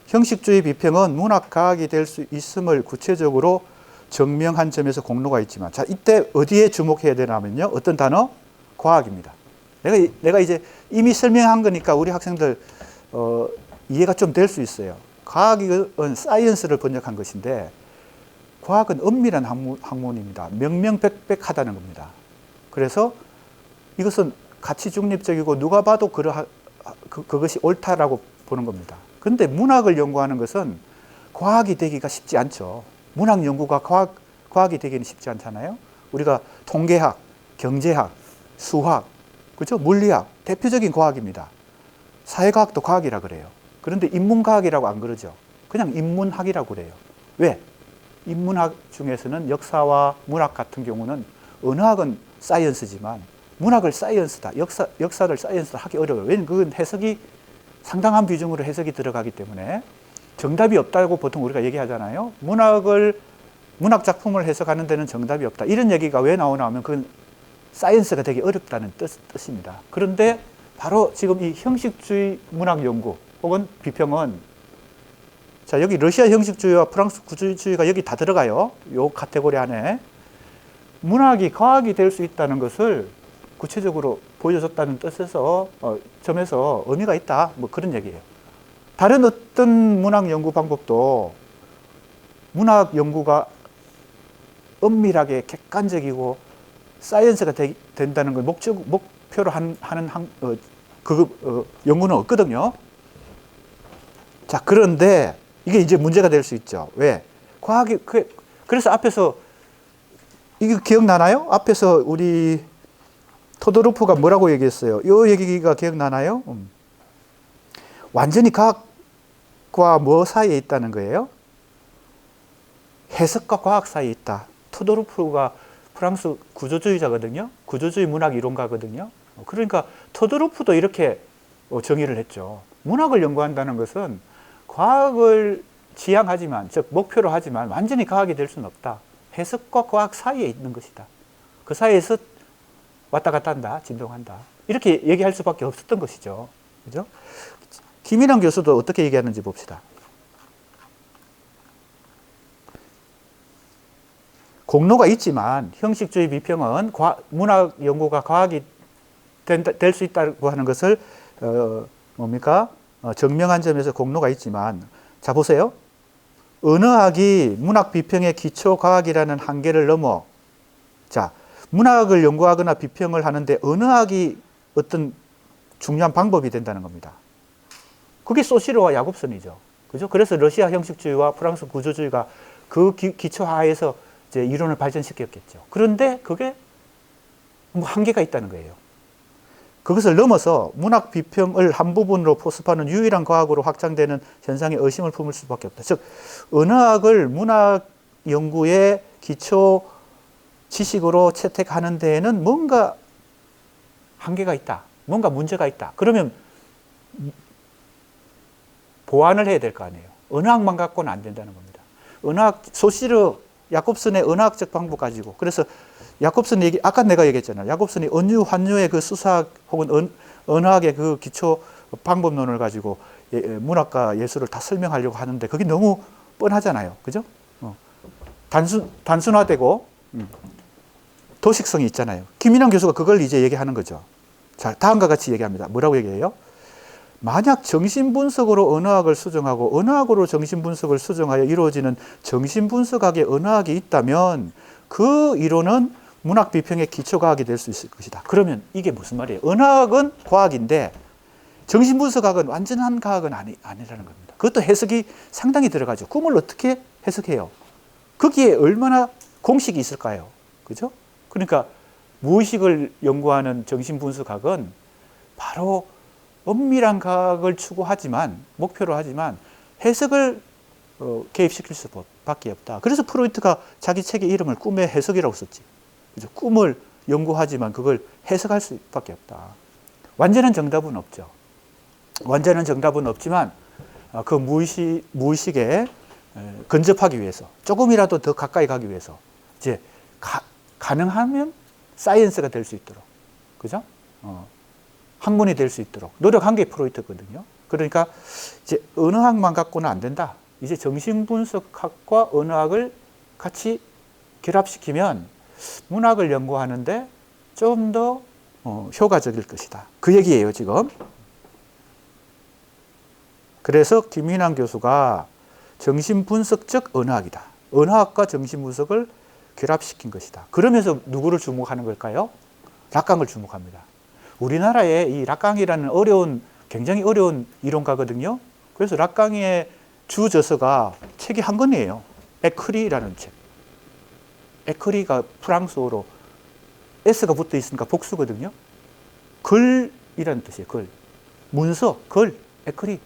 형식주의 비평은 문학과학이 될 수 있음을 구체적으로 증명한 점에서 공로가 있지만, 자, 이때 어디에 주목해야 되냐면요. 어떤 단어? 과학입니다. 내가 이제 이미 설명한 거니까 우리 학생들 이해가 좀 될 수 있어요. 과학은 사이언스를 번역한 것인데, 과학은 엄밀한 학문입니다. 명명백백하다는 겁니다. 그래서 이것은 가치 중립적이고 누가 봐도 그것이 옳다라고 보는 겁니다. 그런데 문학을 연구하는 것은 과학이 되기가 쉽지 않죠. 문학 연구가 과학이 되기는 쉽지 않잖아요. 우리가 통계학, 경제학, 수학, 그죠? 물리학, 대표적인 과학입니다. 사회과학도 과학이라 그래요. 그런데 인문과학이라고 안 그러죠. 그냥 인문학이라고 그래요. 왜? 인문학 중에서는 역사와 문학 같은 경우는 언어학은 사이언스지만 문학을 사이언스다, 역사를 사이언스다 하기 어려워요. 왜냐하면 그건 해석이 상당한 비중으로 해석이 들어가기 때문에 정답이 없다고 보통 우리가 얘기하잖아요. 문학 작품을 해석하는 데는 정답이 없다. 이런 얘기가 왜 나오나 하면 그건 사이언스가 되게 어렵다는 뜻입니다. 그런데 바로 지금 이 형식주의 문학 연구 혹은 비평은, 자, 여기 러시아 형식주의와 프랑스 구조주의가 여기 다 들어가요. 요 카테고리 안에. 문학이 과학이 될 수 있다는 것을 구체적으로 보여줬다는 뜻에서 점에서 의미가 있다. 뭐 그런 얘기예요. 다른 어떤 문학 연구 방법도 문학 연구가 엄밀하게 객관적이고 사이언스가 된다는 걸 목표로 하는 연구는 없거든요. 자, 그런데 이게 이제 문제가 될 수 있죠. 왜? 과학이, 그래서 앞에서, 이거 기억나나요? 앞에서 우리 토도르프가 뭐라고 얘기했어요? 이 얘기가 기억나나요? 완전히 과학과 뭐 사이에 있다는 거예요? 해석과 과학 사이에 있다. 토도르프가 프랑스 구조주의자거든요. 구조주의 문학 이론가거든요. 그러니까 토도르프도 이렇게 정의를 했죠. 문학을 연구한다는 것은 과학을 지향하지만, 즉 목표로 하지만 완전히 과학이 될 수는 없다. 해석과 과학 사이에 있는 것이다. 그 사이에서 왔다 갔다 한다, 진동한다. 이렇게 얘기할 수밖에 없었던 것이죠. 그죠? 김인환 교수도 어떻게 얘기하는지 봅시다. 공로가 있지만 형식주의 비평은 문학 연구가 과학이 될 수 있다고 하는 것을 증명한 점에서 공로가 있지만, 자, 보세요. 언어학이 문학 비평의 기초 과학이라는 한계를 넘어, 자, 문학을 연구하거나 비평을 하는데 언어학이 어떤 중요한 방법이 된다는 겁니다. 그게 소시르와 야곱슨이죠. 그죠? 그래서 러시아 형식주의와 프랑스 구조주의가 그 기초 하에서 이제 이론을 발전시켰겠죠. 그런데 그게 뭐 한계가 있다는 거예요. 그것을 넘어서 문학 비평을 한 부분으로 포섭하는 유일한 과학으로 확장되는 현상에 의심을 품을 수밖에 없다. 즉, 언어학을 문학 연구의 기초 지식으로 채택하는 데에는 뭔가 한계가 있다. 뭔가 문제가 있다. 그러면 보완을 해야 될 거 아니에요. 언어학만 갖고는 안 된다는 겁니다. 언어학, 소시르, 야콥슨의 언어학적 방법 가지고, 그래서 야콥슨 아까 내가 얘기했잖아요. 야콥슨이 언유, 환유의 그 수사학 혹은 언어학의 그 기초 방법론을 가지고 문학과 예술을 다 설명하려고 하는데 그게 너무 뻔하잖아요. 그죠? 단순화되고 도식성이 있잖아요. 김인환 교수가 그걸 이제 얘기하는 거죠. 자, 다음과 같이 얘기합니다. 뭐라고 얘기해요? 만약 정신분석으로 언어학을 수정하고 언어학으로 정신분석을 수정하여 이루어지는 정신분석학의 언어학이 있다면 그 이론은 문학 비평의 기초과학이 될 수 있을 것이다. 그러면 이게 무슨 말이에요? 언어학은 과학인데 정신분석학은 완전한 과학은 아니라는 겁니다. 그것도 해석이 상당히 들어가죠. 꿈을 어떻게 해석해요? 거기에 얼마나 공식이 있을까요? 그죠? 그러니까 무의식을 연구하는 정신분석학은 바로 엄밀한 과학을 추구하지만, 목표로 하지만 해석을 개입시킬 수밖에 없다. 그래서 프로이트가 자기 책의 이름을 꿈의 해석이라고 썼지. 그죠? 꿈을 연구하지만 그걸 해석할 수밖에 없다. 완전한 정답은 없죠. 완전한 정답은 없지만 그 무의식에 근접하기 위해서, 조금이라도 더 가까이 가기 위해서 이제 가능하면 사이언스가 될 수 있도록, 그죠? 학문이 될 수 있도록 노력한 게 프로이트거든요. 그러니까 이제 언어학만 갖고는 안 된다. 이제 정신분석학과 언어학을 같이 결합시키면 문학을 연구하는데 좀 더 효과적일 것이다. 그 얘기예요, 지금. 그래서 김인환 교수가 정신분석적 언어학이다. 언어학과 정신분석을 결합시킨 것이다. 그러면서 누구를 주목하는 걸까요? 락강을 주목합니다. 우리나라에 이 락강이라는 굉장히 어려운 이론가거든요. 그래서 락강의 주 저서가 책이 한 권이에요. 에크리라는 책. 에크리가 프랑스어로 S가 붙어 있으니까 복수거든요. 글이라는 뜻이에요. 글. 문서, 글, 에크리.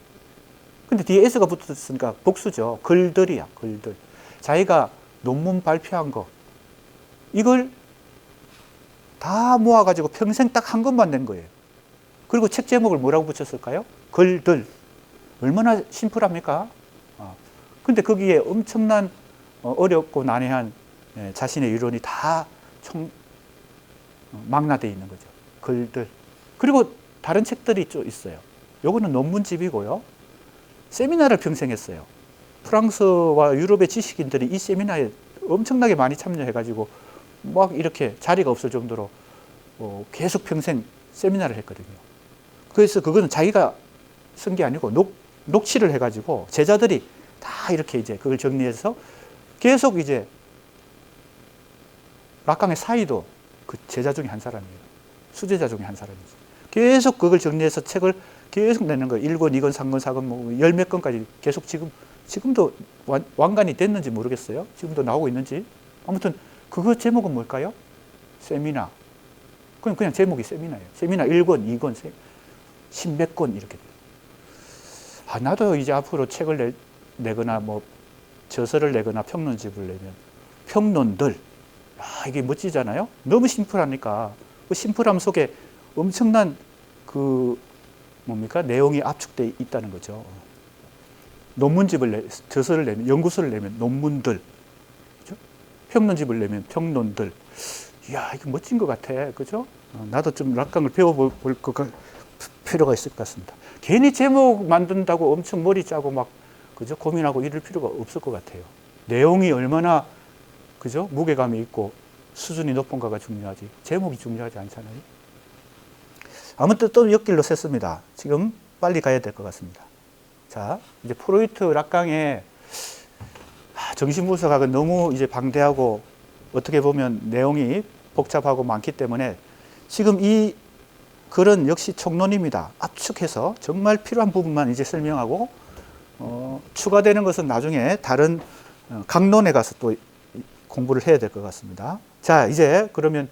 근데 뒤에 S가 붙어 있으니까 복수죠. 글들이야, 글들. 자기가 논문 발표한 거. 이걸 다 모아가지고 평생 딱 한 권만 낸 거예요. 그리고 책 제목을 뭐라고 붙였을까요? 글들. 얼마나 심플합니까? 근데 거기에 엄청난 어렵고 난해한 자신의 이론이 다 망라되어 있는 거죠. 글들. 그리고 다른 책들이 좀 있어요. 요거는 논문집이고요. 세미나를 평생 했어요. 프랑스와 유럽의 지식인들이 이 세미나에 엄청나게 많이 참여해가지고 막 이렇게 자리가 없을 정도로 계속 평생 세미나를 했거든요. 그래서 그거는 자기가 쓴 게 아니고 녹취를 해가지고 제자들이 다 이렇게 이제 그걸 정리해서 계속 이제 락강의 사이도 그 제자 중에 한 사람이에요. 수제자 중에 한 사람이죠. 계속 그걸 정리해서 책을 계속 내는 거예요. 1권, 2권, 3권, 4권, 뭐 열 몇 권까지 계속 지금도 완간이 됐는지 모르겠어요. 지금도 나오고 있는지. 아무튼 그거 제목은 뭘까요? 세미나. 그냥 제목이 세미나예요. 세미나 1권, 2권, 10몇 권 이렇게 돼요. 나도 이제 앞으로 책을 내거나 뭐 저서를 내거나 평론집을 내면 평론들. 이게 멋지잖아요. 너무 심플하니까 그 심플함 속에 엄청난 내용이 압축되어 있다는 거죠. 논문집을 저서를 내면, 연구서를 내면 논문들, 그죠? 평론집을 내면 평론들. 이야, 이게 멋진 것 같아, 그죠? 나도 좀 락강을 배워볼 필요가 있을 것 같습니다. 괜히 제목 만든다고 엄청 머리 짜고 막, 그죠? 고민하고 이럴 필요가 없을 것 같아요. 내용이 얼마나, 그죠? 무게감이 있고 수준이 높은가가 중요하지. 제목이 중요하지 않잖아요. 아무튼 또 옆길로 샜습니다. 지금 빨리 가야 될 것 같습니다. 자, 이제 프로이트 락강의 정신분석학은 너무 이제 방대하고 어떻게 보면 내용이 복잡하고 많기 때문에 지금 이 글은 역시 총론입니다. 압축해서 정말 필요한 부분만 이제 설명하고 추가되는 것은 나중에 다른 강론에 가서 또 공부를 해야 될 것 같습니다. 자, 이제 그러면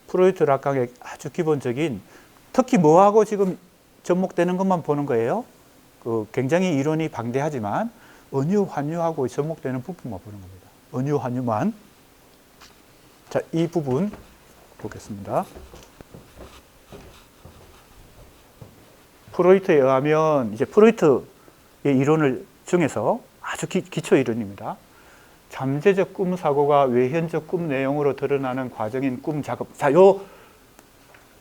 프로이트 락강의 아주 기본적인 특히 뭐하고 지금 접목되는 것만 보는 거예요. 굉장히 이론이 방대하지만 은유, 환유하고 접목되는 부분만 보는 겁니다. 은유, 환유만. 자, 이 부분 보겠습니다. 프로이트에 의하면 이제 프로이트의 이론을 중에서 아주 기초 이론입니다. 잠재적 꿈 사고가 외현적 꿈 내용으로 드러나는 과정인 꿈 작업. 자,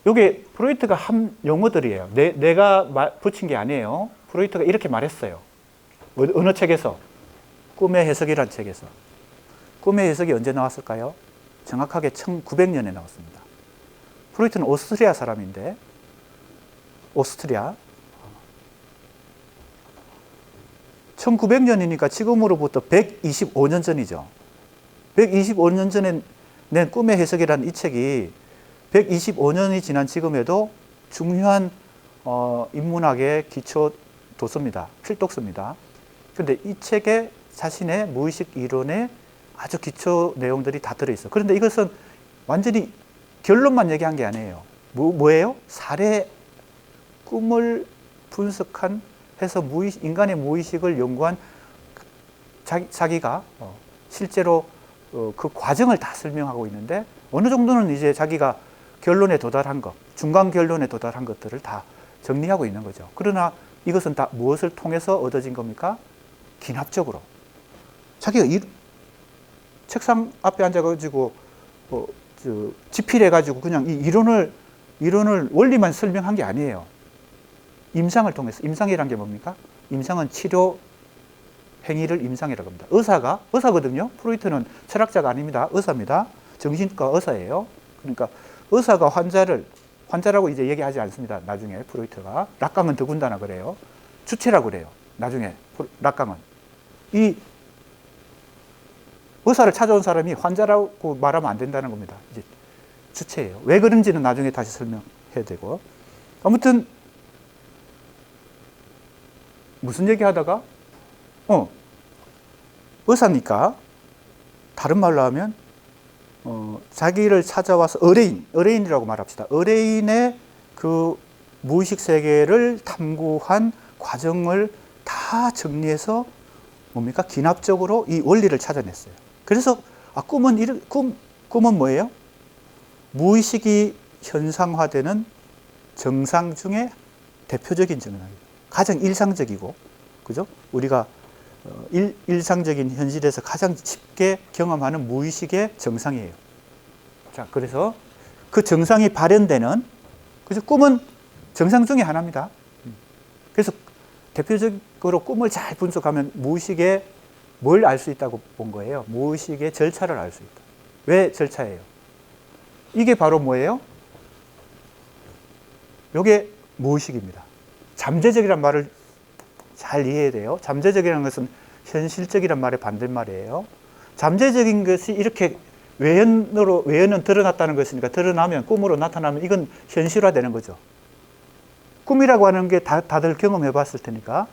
요게 프로이트가 한 용어들이에요. 내가 붙인 게 아니에요. 프로이트가 이렇게 말했어요. 어느 책에서? 꿈의 해석이란 책에서. 꿈의 해석이 언제 나왔을까요? 정확하게 1900년에 나왔습니다. 프로이트는 오스트리아 사람인데, 오스트리아. 1900년이니까 지금으로부터 125년 전이죠. 125년 전에 낸 꿈의 해석이라는 이 책이 125년이 지난 지금에도 중요한 인문학의 기초 도서입니다. 필독서입니다. 그런데 이 책에 자신의 무의식 이론의 아주 기초 내용들이 다 들어있어요. 그런데 이것은 완전히 결론만 얘기한 게 아니에요. 뭐예요? 사례 꿈을 분석한 해서 인간의 무의식을 연구한 자기가 실제로 그 과정을 다 설명하고 있는데 어느 정도는 이제 자기가 결론에 도달한 것, 중간 결론에 도달한 것들을 다 정리하고 있는 거죠. 그러나 이것은 다 무엇을 통해서 얻어진 겁니까? 기납적으로. 자기가 책상 앞에 앉아가지고 집필해가지고 그냥 이 이론을 원리만 설명한 게 아니에요. 임상을 통해서, 임상이란 게 뭡니까? 임상은 치료 행위를 임상이라고 합니다. 의사거든요. 프로이트는 철학자가 아닙니다. 의사입니다. 정신과 의사예요. 그러니까 의사가 환자라고 이제 얘기하지 않습니다. 나중에 프로이트가. 락강은 더군다나 그래요. 주체라고 그래요. 나중에 락강은. 이 의사를 찾아온 사람이 환자라고 말하면 안 된다는 겁니다. 이제 주체예요. 왜 그런지는 나중에 다시 설명해야 되고. 아무튼 무슨 얘기 하다가 의사니까 다른 말로 하면 자기를 찾아와서 의뢰인이라고 말합시다. 의뢰인의 그 무의식 세계를 탐구한 과정을 다 정리해서 뭡니까? 기납적으로 이 원리를 찾아냈어요. 그래서 꿈은 뭐예요? 무의식이 현상화되는 증상 중에 대표적인 증상이에요. 가장 일상적이고, 그죠? 우리가 일상적인 현실에서 가장 쉽게 경험하는 무의식의 정상이에요. 자, 그래서 그 정상이 발현되는, 그래서 꿈은 정상 중에 하나입니다. 그래서 대표적으로 꿈을 잘 분석하면 무의식의 뭘 알 수 있다고 본 거예요. 무의식의 절차를 알 수 있다. 왜 절차예요? 이게 바로 뭐예요? 이게 무의식입니다. 잠재적이란 말을 잘 이해해야 돼요. 잠재적이라는 것은 현실적이란 말의 반대말이에요. 잠재적인 것이 이렇게 외연은 드러났다는 것이니까, 드러나면, 꿈으로 나타나면 이건 현실화되는 거죠. 꿈이라고 하는 게 다들 경험해 봤을 테니까.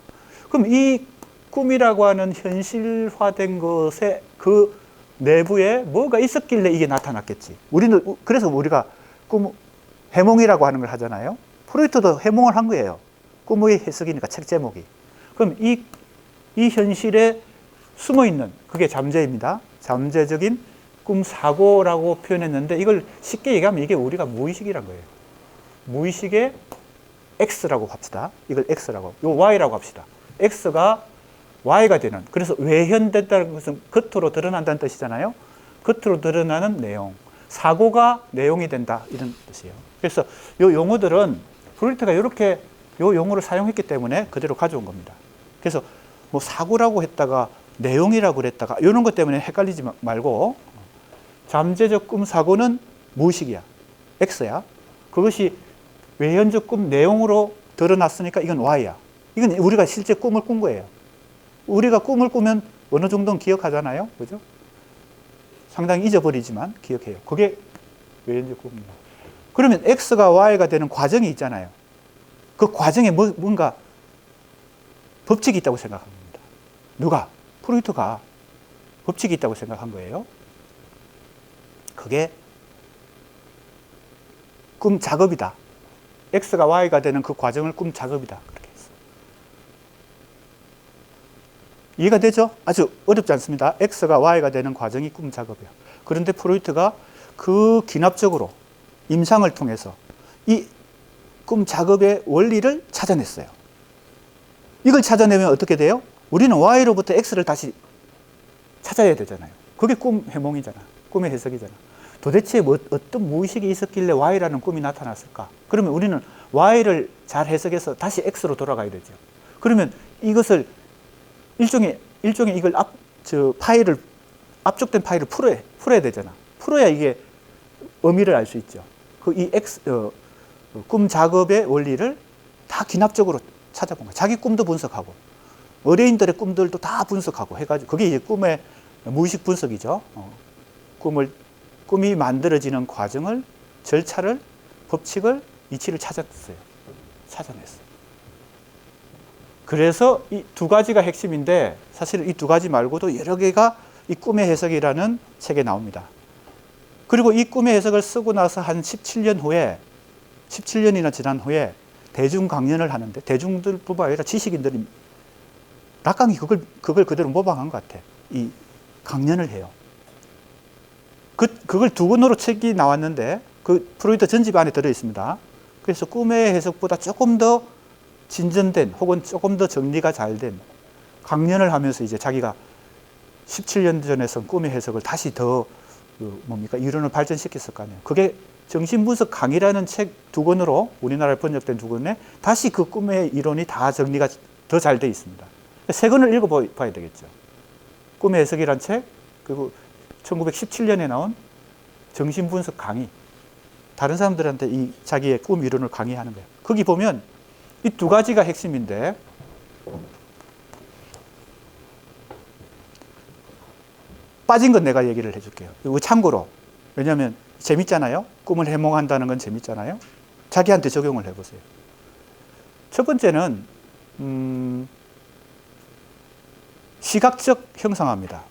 그럼 이 꿈이라고 하는 현실화된 것의 그 내부에 뭐가 있었길래 이게 나타났겠지. 그래서 우리가 해몽이라고 하는 걸 하잖아요. 프로이트도 해몽을 한 거예요. 꿈의 해석이니까, 책 제목이. 그럼 이 현실에 숨어 있는, 그게 잠재입니다. 잠재적인 꿈 사고라고 표현했는데, 이걸 쉽게 얘기하면 이게 우리가 무의식이란 거예요. 무의식의 X라고 합시다. 이걸 X라고. 요 Y라고 합시다. X가 Y가 되는, 그래서 외현된다는 것은 겉으로 드러난다는 뜻이잖아요. 겉으로 드러나는 내용. 사고가 내용이 된다, 이런 뜻이에요. 그래서 요 용어들은 프로이트가 이렇게 요 용어를 사용했기 때문에 그대로 가져온 겁니다. 그래서 뭐 사고라고 했다가 내용이라고 그랬다가 이런 것 때문에 헷갈리지 말고, 잠재적 꿈 사고는 무의식이야. X야. 그것이 외현적 꿈 내용으로 드러났으니까 이건 Y야. 이건 우리가 실제 꿈을 꾼 거예요. 우리가 꿈을 꾸면 어느 정도는 기억하잖아요. 그죠? 상당히 잊어버리지만 기억해요. 그게 외현적 꿈입니다. 그러면 X가 Y가 되는 과정이 있잖아요. 그 과정에 뭔가 법칙이 있다고 생각한 겁니다. 누가? 프로이트가 법칙이 있다고 생각한 거예요. 그게 꿈 작업이다. X가 Y가 되는 그 과정을 꿈 작업이다. 그렇게 했어요. 이해가 되죠? 아주 어렵지 않습니다. X가 Y가 되는 과정이 꿈 작업이야. 그런데 프로이트가 그 기납적으로 임상을 통해서 이 꿈 작업의 원리를 찾아냈어요. 이걸 찾아내면 어떻게 돼요? 우리는 Y로부터 X를 다시 찾아야 되잖아요. 그게 꿈 해몽이잖아. 꿈의 해석이잖아. 도대체 어떤 무의식이 있었길래 Y라는 꿈이 나타났을까? 그러면 우리는 Y를 잘 해석해서 다시 X로 돌아가야 되죠. 그러면 이것을 일종의 이걸 압축된 파일을 풀어야 되잖아. 풀어야 이게 의미를 알 수 있죠. 꿈 작업의 원리를 다 기납적으로 찾아본 거예요. 자기 꿈도 분석하고, 의뢰인들의 꿈들도 다 분석하고 해가지고, 그게 이제 꿈의 무의식 분석이죠. 꿈이 만들어지는 과정을, 절차를, 법칙을, 이치를 찾아냈어요. 그래서 이 두 가지가 핵심인데, 사실 이 두 가지 말고도 여러 개가 이 꿈의 해석이라는 책에 나옵니다. 그리고 이 꿈의 해석을 쓰고 나서 한 17년이나 지난 후에 대중 강연을 하는데, 대중들뿐만 아니라 지식인들이 락강이 그걸 그대로 모방한 것 같아. 이 강연을 해요. 그걸 두 권으로 책이 나왔는데, 그 프로이트 전집 안에 들어 있습니다. 그래서 꿈의 해석보다 조금 더 진전된, 혹은 조금 더 정리가 잘 된 강연을 하면서 이제 자기가 17년 전에 쓴 꿈의 해석을 다시 더 이론을 발전시켰을 거 아니에요. 그게 정신분석 강의라는 책 2권으로 우리나라에 번역된 2권에 다시 그 꿈의 이론이 다 정리가 더 잘 되어 있습니다. 3권을 읽어봐야 되겠죠. 꿈의 해석이란 책, 그리고 1917년에 나온 정신분석 강의. 다른 사람들한테 이 자기의 꿈 이론을 강의하는 거예요. 거기 보면 이 2가지가 핵심인데, 빠진 건 내가 얘기를 해줄게요. 이거 참고로. 왜냐하면 재밌잖아요. 꿈을 해몽한다는 건 재밌잖아요. 자기한테 적용을 해보세요. 첫 번째는 시각적 형상화입니다.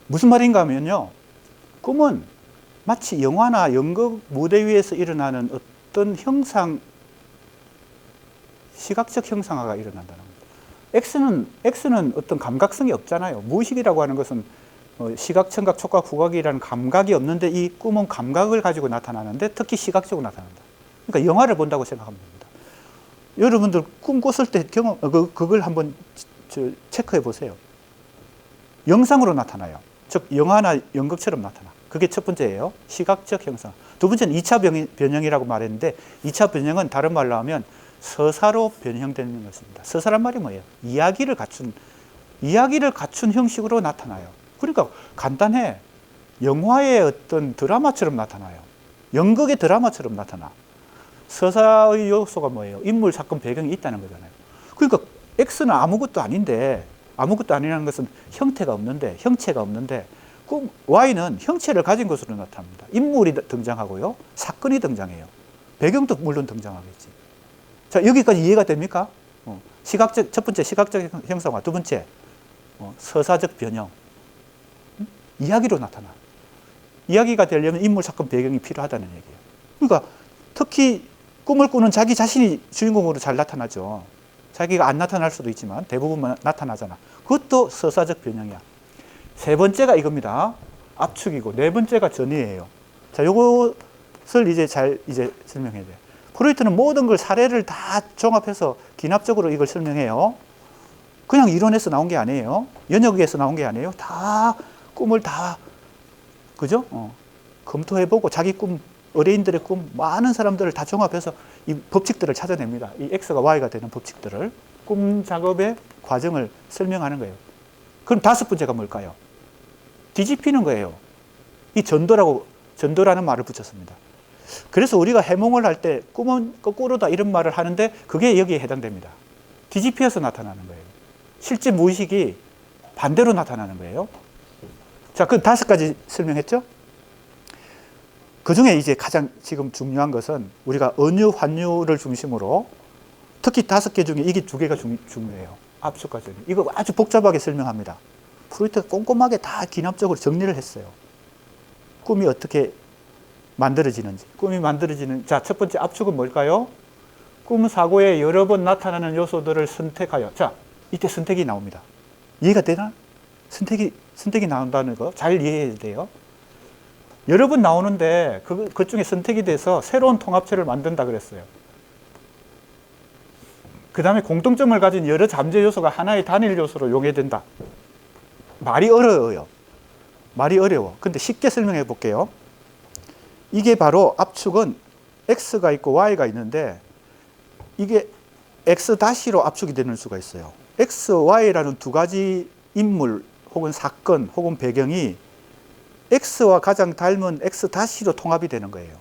무슨 말인가 하면요, 꿈은 마치 영화나 연극 무대 위에서 일어나는 어떤 형상, 시각적 형상화가 일어난다는 겁니다. X는 어떤 감각성이 없잖아요. 무의식이라고 하는 것은 시각, 청각, 촉각, 후각이라는 감각이 없는데, 이 꿈은 감각을 가지고 나타나는데 특히 시각적으로 나타난다. 그러니까 영화를 본다고 생각하면 됩니다. 여러분들 꿈 꿨을 때 그걸 한번 체크해 보세요. 영상으로 나타나요. 즉 영화나 연극처럼 나타나. 그게 첫 번째예요. 시각적 형상. 두 번째는 2차 변형이라고 말했는데, 2차 변형은 다른 말로 하면 서사로 변형되는 것입니다. 서사란 말이 뭐예요? 이야기를 갖춘 형식으로 나타나요. 그러니까 간단해. 영화의 어떤 드라마처럼 나타나요. 연극의 드라마처럼 나타나. 서사의 요소가 뭐예요? 인물, 사건, 배경이 있다는 거잖아요. 그러니까 X는 아무것도 아닌데, 아무것도 아니라는 것은 형체가 없는데, Y는 형체를 가진 것으로 나타납니다. 인물이 등장하고요, 사건이 등장해요. 배경도 물론 등장하겠지. 자, 여기까지 이해가 됩니까? 첫 번째 시각적 형상화, 두 번째 서사적 변형. 이야기로 나타나. 이야기가 되려면 인물, 사건, 배경이 필요하다는 얘기예요. 그러니까 특히 꿈을 꾸는 자기 자신이 주인공으로 잘 나타나죠. 자기가 안 나타날 수도 있지만 대부분 나타나잖아. 그것도 서사적 변형이야. 세 번째가 이겁니다. 압축이고, 네 번째가 전이에요. 자, 요것을 이제 설명해야 돼요. 프로이트는 모든 걸 사례를 다 종합해서 기납적으로 이걸 설명해요. 그냥 이론에서 나온 게 아니에요. 연역에서 나온 게 아니에요. 다 꿈을 다, 그죠? 검토해보고 자기 꿈, 의뢰인들의 꿈, 많은 사람들을 다 종합해서 이 법칙들을 찾아냅니다. 이 X가 Y가 되는 법칙들을, 꿈 작업의 과정을 설명하는 거예요. 그럼 5번째가 뭘까요? 뒤집히는 거예요. 이 전도라는 말을 붙였습니다. 그래서 우리가 해몽을 할 때 꿈은 거꾸로다 이런 말을 하는데, 그게 여기에 해당됩니다. 뒤집혀서 나타나는 거예요. 실제 무의식이 반대로 나타나는 거예요. 자, 그 5가지 설명했죠? 그 중에 이제 가장 지금 중요한 것은 우리가 언유, 환유를 중심으로, 특히 5개 중에 이게 2개가 중요해요. 압축과 전이. 이거 아주 복잡하게 설명합니다. 프로이트가 꼼꼼하게 다 기납적으로 정리를 했어요. 꿈이 어떻게 만들어지는지. 자, 첫 번째 압축은 뭘까요? 꿈 사고에 여러 번 나타나는 요소들을 선택하여. 자, 이때 선택이 나옵니다. 이해가 되나? 선택이 나온다는 거 잘 이해해야 돼요. 여러 번 나오는데 그 중에 선택이 돼서 새로운 통합체를 만든다 그랬어요. 그 다음에 공통점을 가진 여러 잠재 요소가 하나의 단일 요소로 용해된다. 말이 어려워요. 근데 쉽게 설명해 볼게요. 이게 바로 압축은 X가 있고 Y가 있는데, 이게 X-로 압축이 되는 수가 있어요. X, Y라는 2가지 인물 혹은 사건 혹은 배경이 X와 가장 닮은 X-로 통합이 되는 거예요.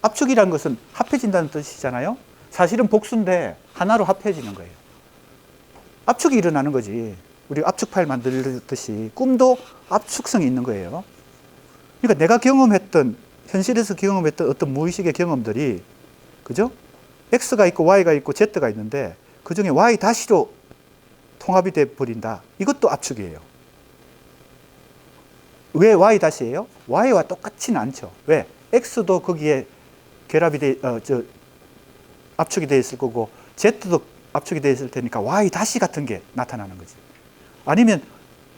압축이라는 것은 합해진다는 뜻이잖아요. 사실은 복수인데 하나로 합해지는 거예요. 압축이 일어나는 거지. 우리가 압축 파일 만들듯이 꿈도 압축성이 있는 거예요. 그러니까 내가 현실에서 경험했던 어떤 무의식의 경험들이, 그죠? X가 있고 Y가 있고 Z가 있는데 그 중에 Y-로 통합이 돼 버린다. 이것도 압축이에요. 왜 Y-예요? Y와 똑같지는 않죠. 왜? X도 거기에 압축이 되어 있을 거고, Z도 압축이 되어 있을 테니까 Y- 같은 게 나타나는 거지. 아니면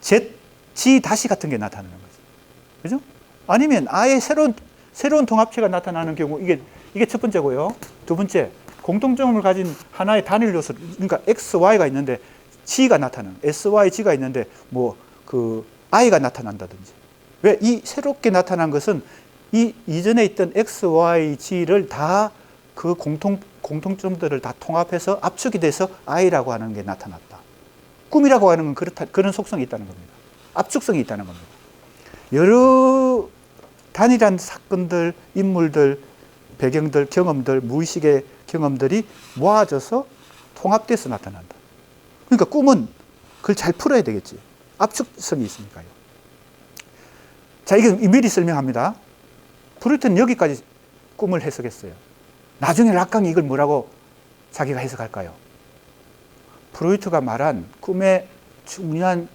G- 같은 게 나타나는 거지. 그죠? 아니면 아예 새로운 통합체가 나타나는 경우, 이게 첫 번째고요. 두 번째, 공통점을 가진 하나의 단일 요소, 그러니까 X, Y가 있는데 G가 나타나는, S, Y, G가 있는데 I가 나타난다든지. 왜? 이 새롭게 나타난 것은 이 이전에 있던 X, Y, G를 다 그 공통점들을 다 통합해서 압축이 돼서 I라고 하는 게 나타났다. 꿈이라고 하는 건 그런 속성이 있다는 겁니다. 압축성이 있다는 겁니다. 여러 단일한 사건들, 인물들, 배경들, 경험들, 무의식의 경험들이 모아져서 통합돼서 나타난다. 그러니까 꿈은 그걸 잘 풀어야 되겠지. 압축성이 있으니까요. 자, 이건 미리 설명합니다. 프로이트는 여기까지 꿈을 해석했어요. 나중에 락강이 이걸 뭐라고 자기가 해석할까요? 프로이트가 말한 꿈의 중요한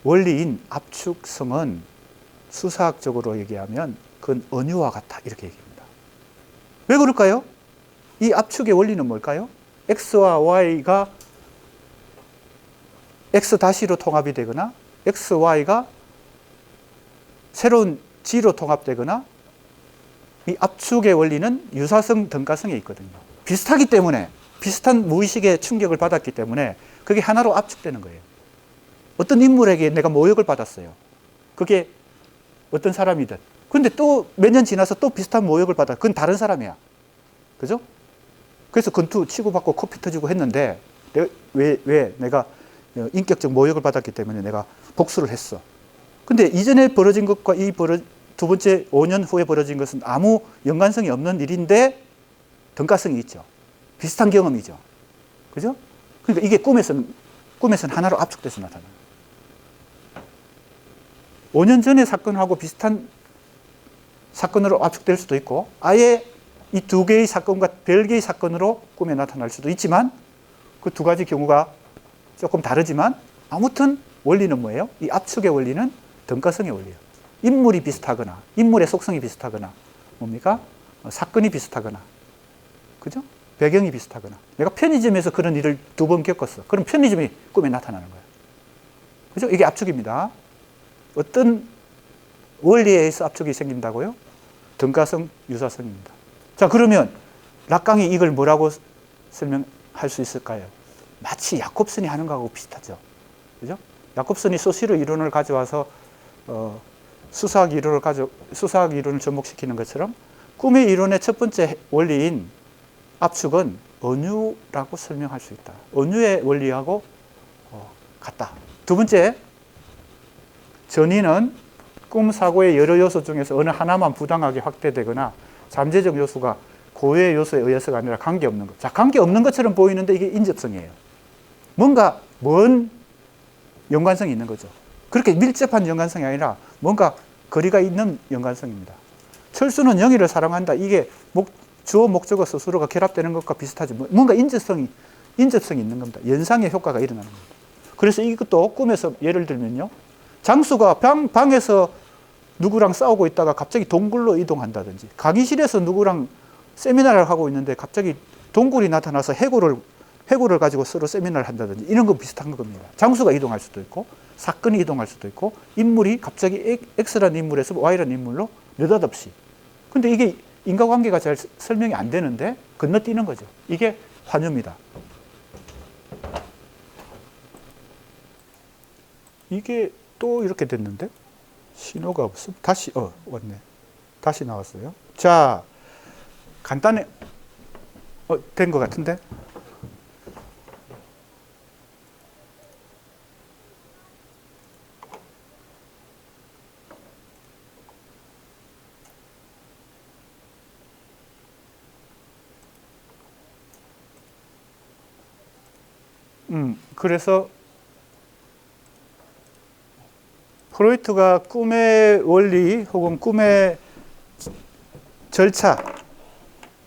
원리인 압축성은 수사학적으로 얘기하면 그건 언유와 같다 이렇게 얘기합니다. 왜 그럴까요? 이 압축의 원리는 뭘까요? X와 Y가 X-로 통합이 되거나 X, Y가 새로운 G로 통합되거나 이 압축의 원리는 유사성, 등가성에 있거든요. 비슷하기 때문에 비슷한 무의식의 충격을 받았기 때문에 그게 하나로 압축되는 거예요. 어떤 인물에게 내가 모욕을 받았어요. 그게 어떤 사람이든. 근데 또 몇 년 지나서 또 비슷한 모욕을 받아. 그건 다른 사람이야. 그죠? 그래서 권투 치고받고 코피 터지고 했는데 왜 내가 인격적 모욕을 받았기 때문에 내가 복수를 했어. 근데 이전에 벌어진 것과 두 번째 5년 후에 벌어진 것은 아무 연관성이 없는 일인데 등가성이 있죠. 비슷한 경험이죠. 그죠? 그러니까 이게 꿈에서는 하나로 압축돼서 나타나요. 5년 전의 사건하고 비슷한 사건으로 압축될 수도 있고 아예 이 두 개의 사건과 별개의 사건으로 꿈에 나타날 수도 있지만 그 두 가지 경우가 조금 다르지만 아무튼 원리는 뭐예요? 이 압축의 원리는 등가성의 원리예요. 인물이 비슷하거나 인물의 속성이 비슷하거나 뭡니까? 사건이 비슷하거나 그죠? 배경이 비슷하거나 내가 편의점에서 그런 일을 2번 겪었어. 그럼 편의점이 꿈에 나타나는 거예요. 그죠? 이게 압축입니다. 어떤 원리에 의해서 압축이 생긴다고요? 등가성, 유사성입니다. 자, 그러면 락강이 이걸 뭐라고 설명할 수 있을까요? 마치 야콥슨이 하는 거하고 비슷하죠. 그죠? 야콥슨이 소시로 이론을 가져와서 수사학 이론을 접목시키는 것처럼 꿈의 이론의 첫 번째 원리인 압축은 언유라고 설명할 수 있다. 언유의 원리하고 같다. 두 번째, 전이는 꿈 사고의 여러 요소 중에서 어느 하나만 부당하게 확대되거나 잠재적 요소가 고유의 요소에 의해서가 아니라 관계없는 것. 자, 관계없는 것처럼 보이는데 이게 인접성이에요. 뭔가 먼 연관성이 있는 거죠. 그렇게 밀접한 연관성이 아니라 뭔가 거리가 있는 연관성입니다. 철수는 영희를 사랑한다. 이게 주어 목적어 스스로가 결합되는 것과 비슷하지. 뭔가 인접성이 있는 겁니다. 연상의 효과가 일어나는 겁니다. 그래서 이것도 꿈에서 예를 들면요. 장수가 방에서 누구랑 싸우고 있다가 갑자기 동굴로 이동한다든지 강의실에서 누구랑 세미나를 하고 있는데 갑자기 동굴이 나타나서 해골을 가지고 서로 세미나를 한다든지 이런 거 비슷한 겁니다. 장수가 이동할 수도 있고 사건이 이동할 수도 있고 인물이 갑자기 X라는 인물에서 Y라는 인물로 느닷없이. 근데 이게 인과관계가 잘 설명이 안 되는데 건너뛰는 거죠. 이게 환유입니다. 이게 또 이렇게 됐는데 신호가 없음. 다시 왔네. 다시 나왔어요. 자, 간단해. 된 것 같은데. 그래서 프로이트가 꿈의 원리 혹은 꿈의 절차,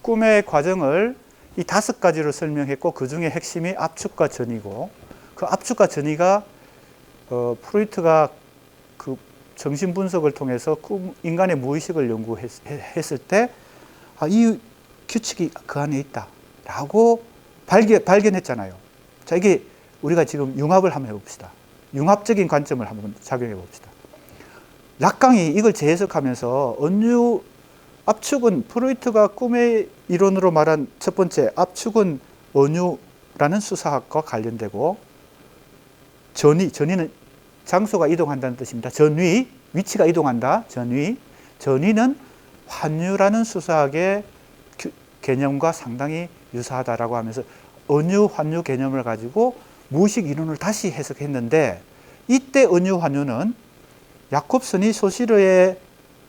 꿈의 과정을 이 5가지로 설명했고 그 중에 핵심이 압축과 전이고 그 압축과 전이가 프로이트가 그 정신 분석을 통해서 인간의 무의식을 연구했을 때 이 규칙이 그 안에 있다라고 발견했잖아요. 자, 이게 우리가 지금 융합을 한번 해봅시다. 융합적인 관점을 한번 작용해 봅시다. 락강이 이걸 재해석하면서 압축은 프로이트가 꿈의 이론으로 말한 첫 번째 압축은 언유라는 수사학과 관련되고 전위는 장소가 이동한다는 뜻입니다. 위치가 이동한다. 전위는 환유라는 수사학의 개념과 상당히 유사하다라고 하면서 언유, 환유 개념을 가지고 무의식 이론을 다시 해석했는데, 이때 언유, 환유는 야콥슨이 소시르의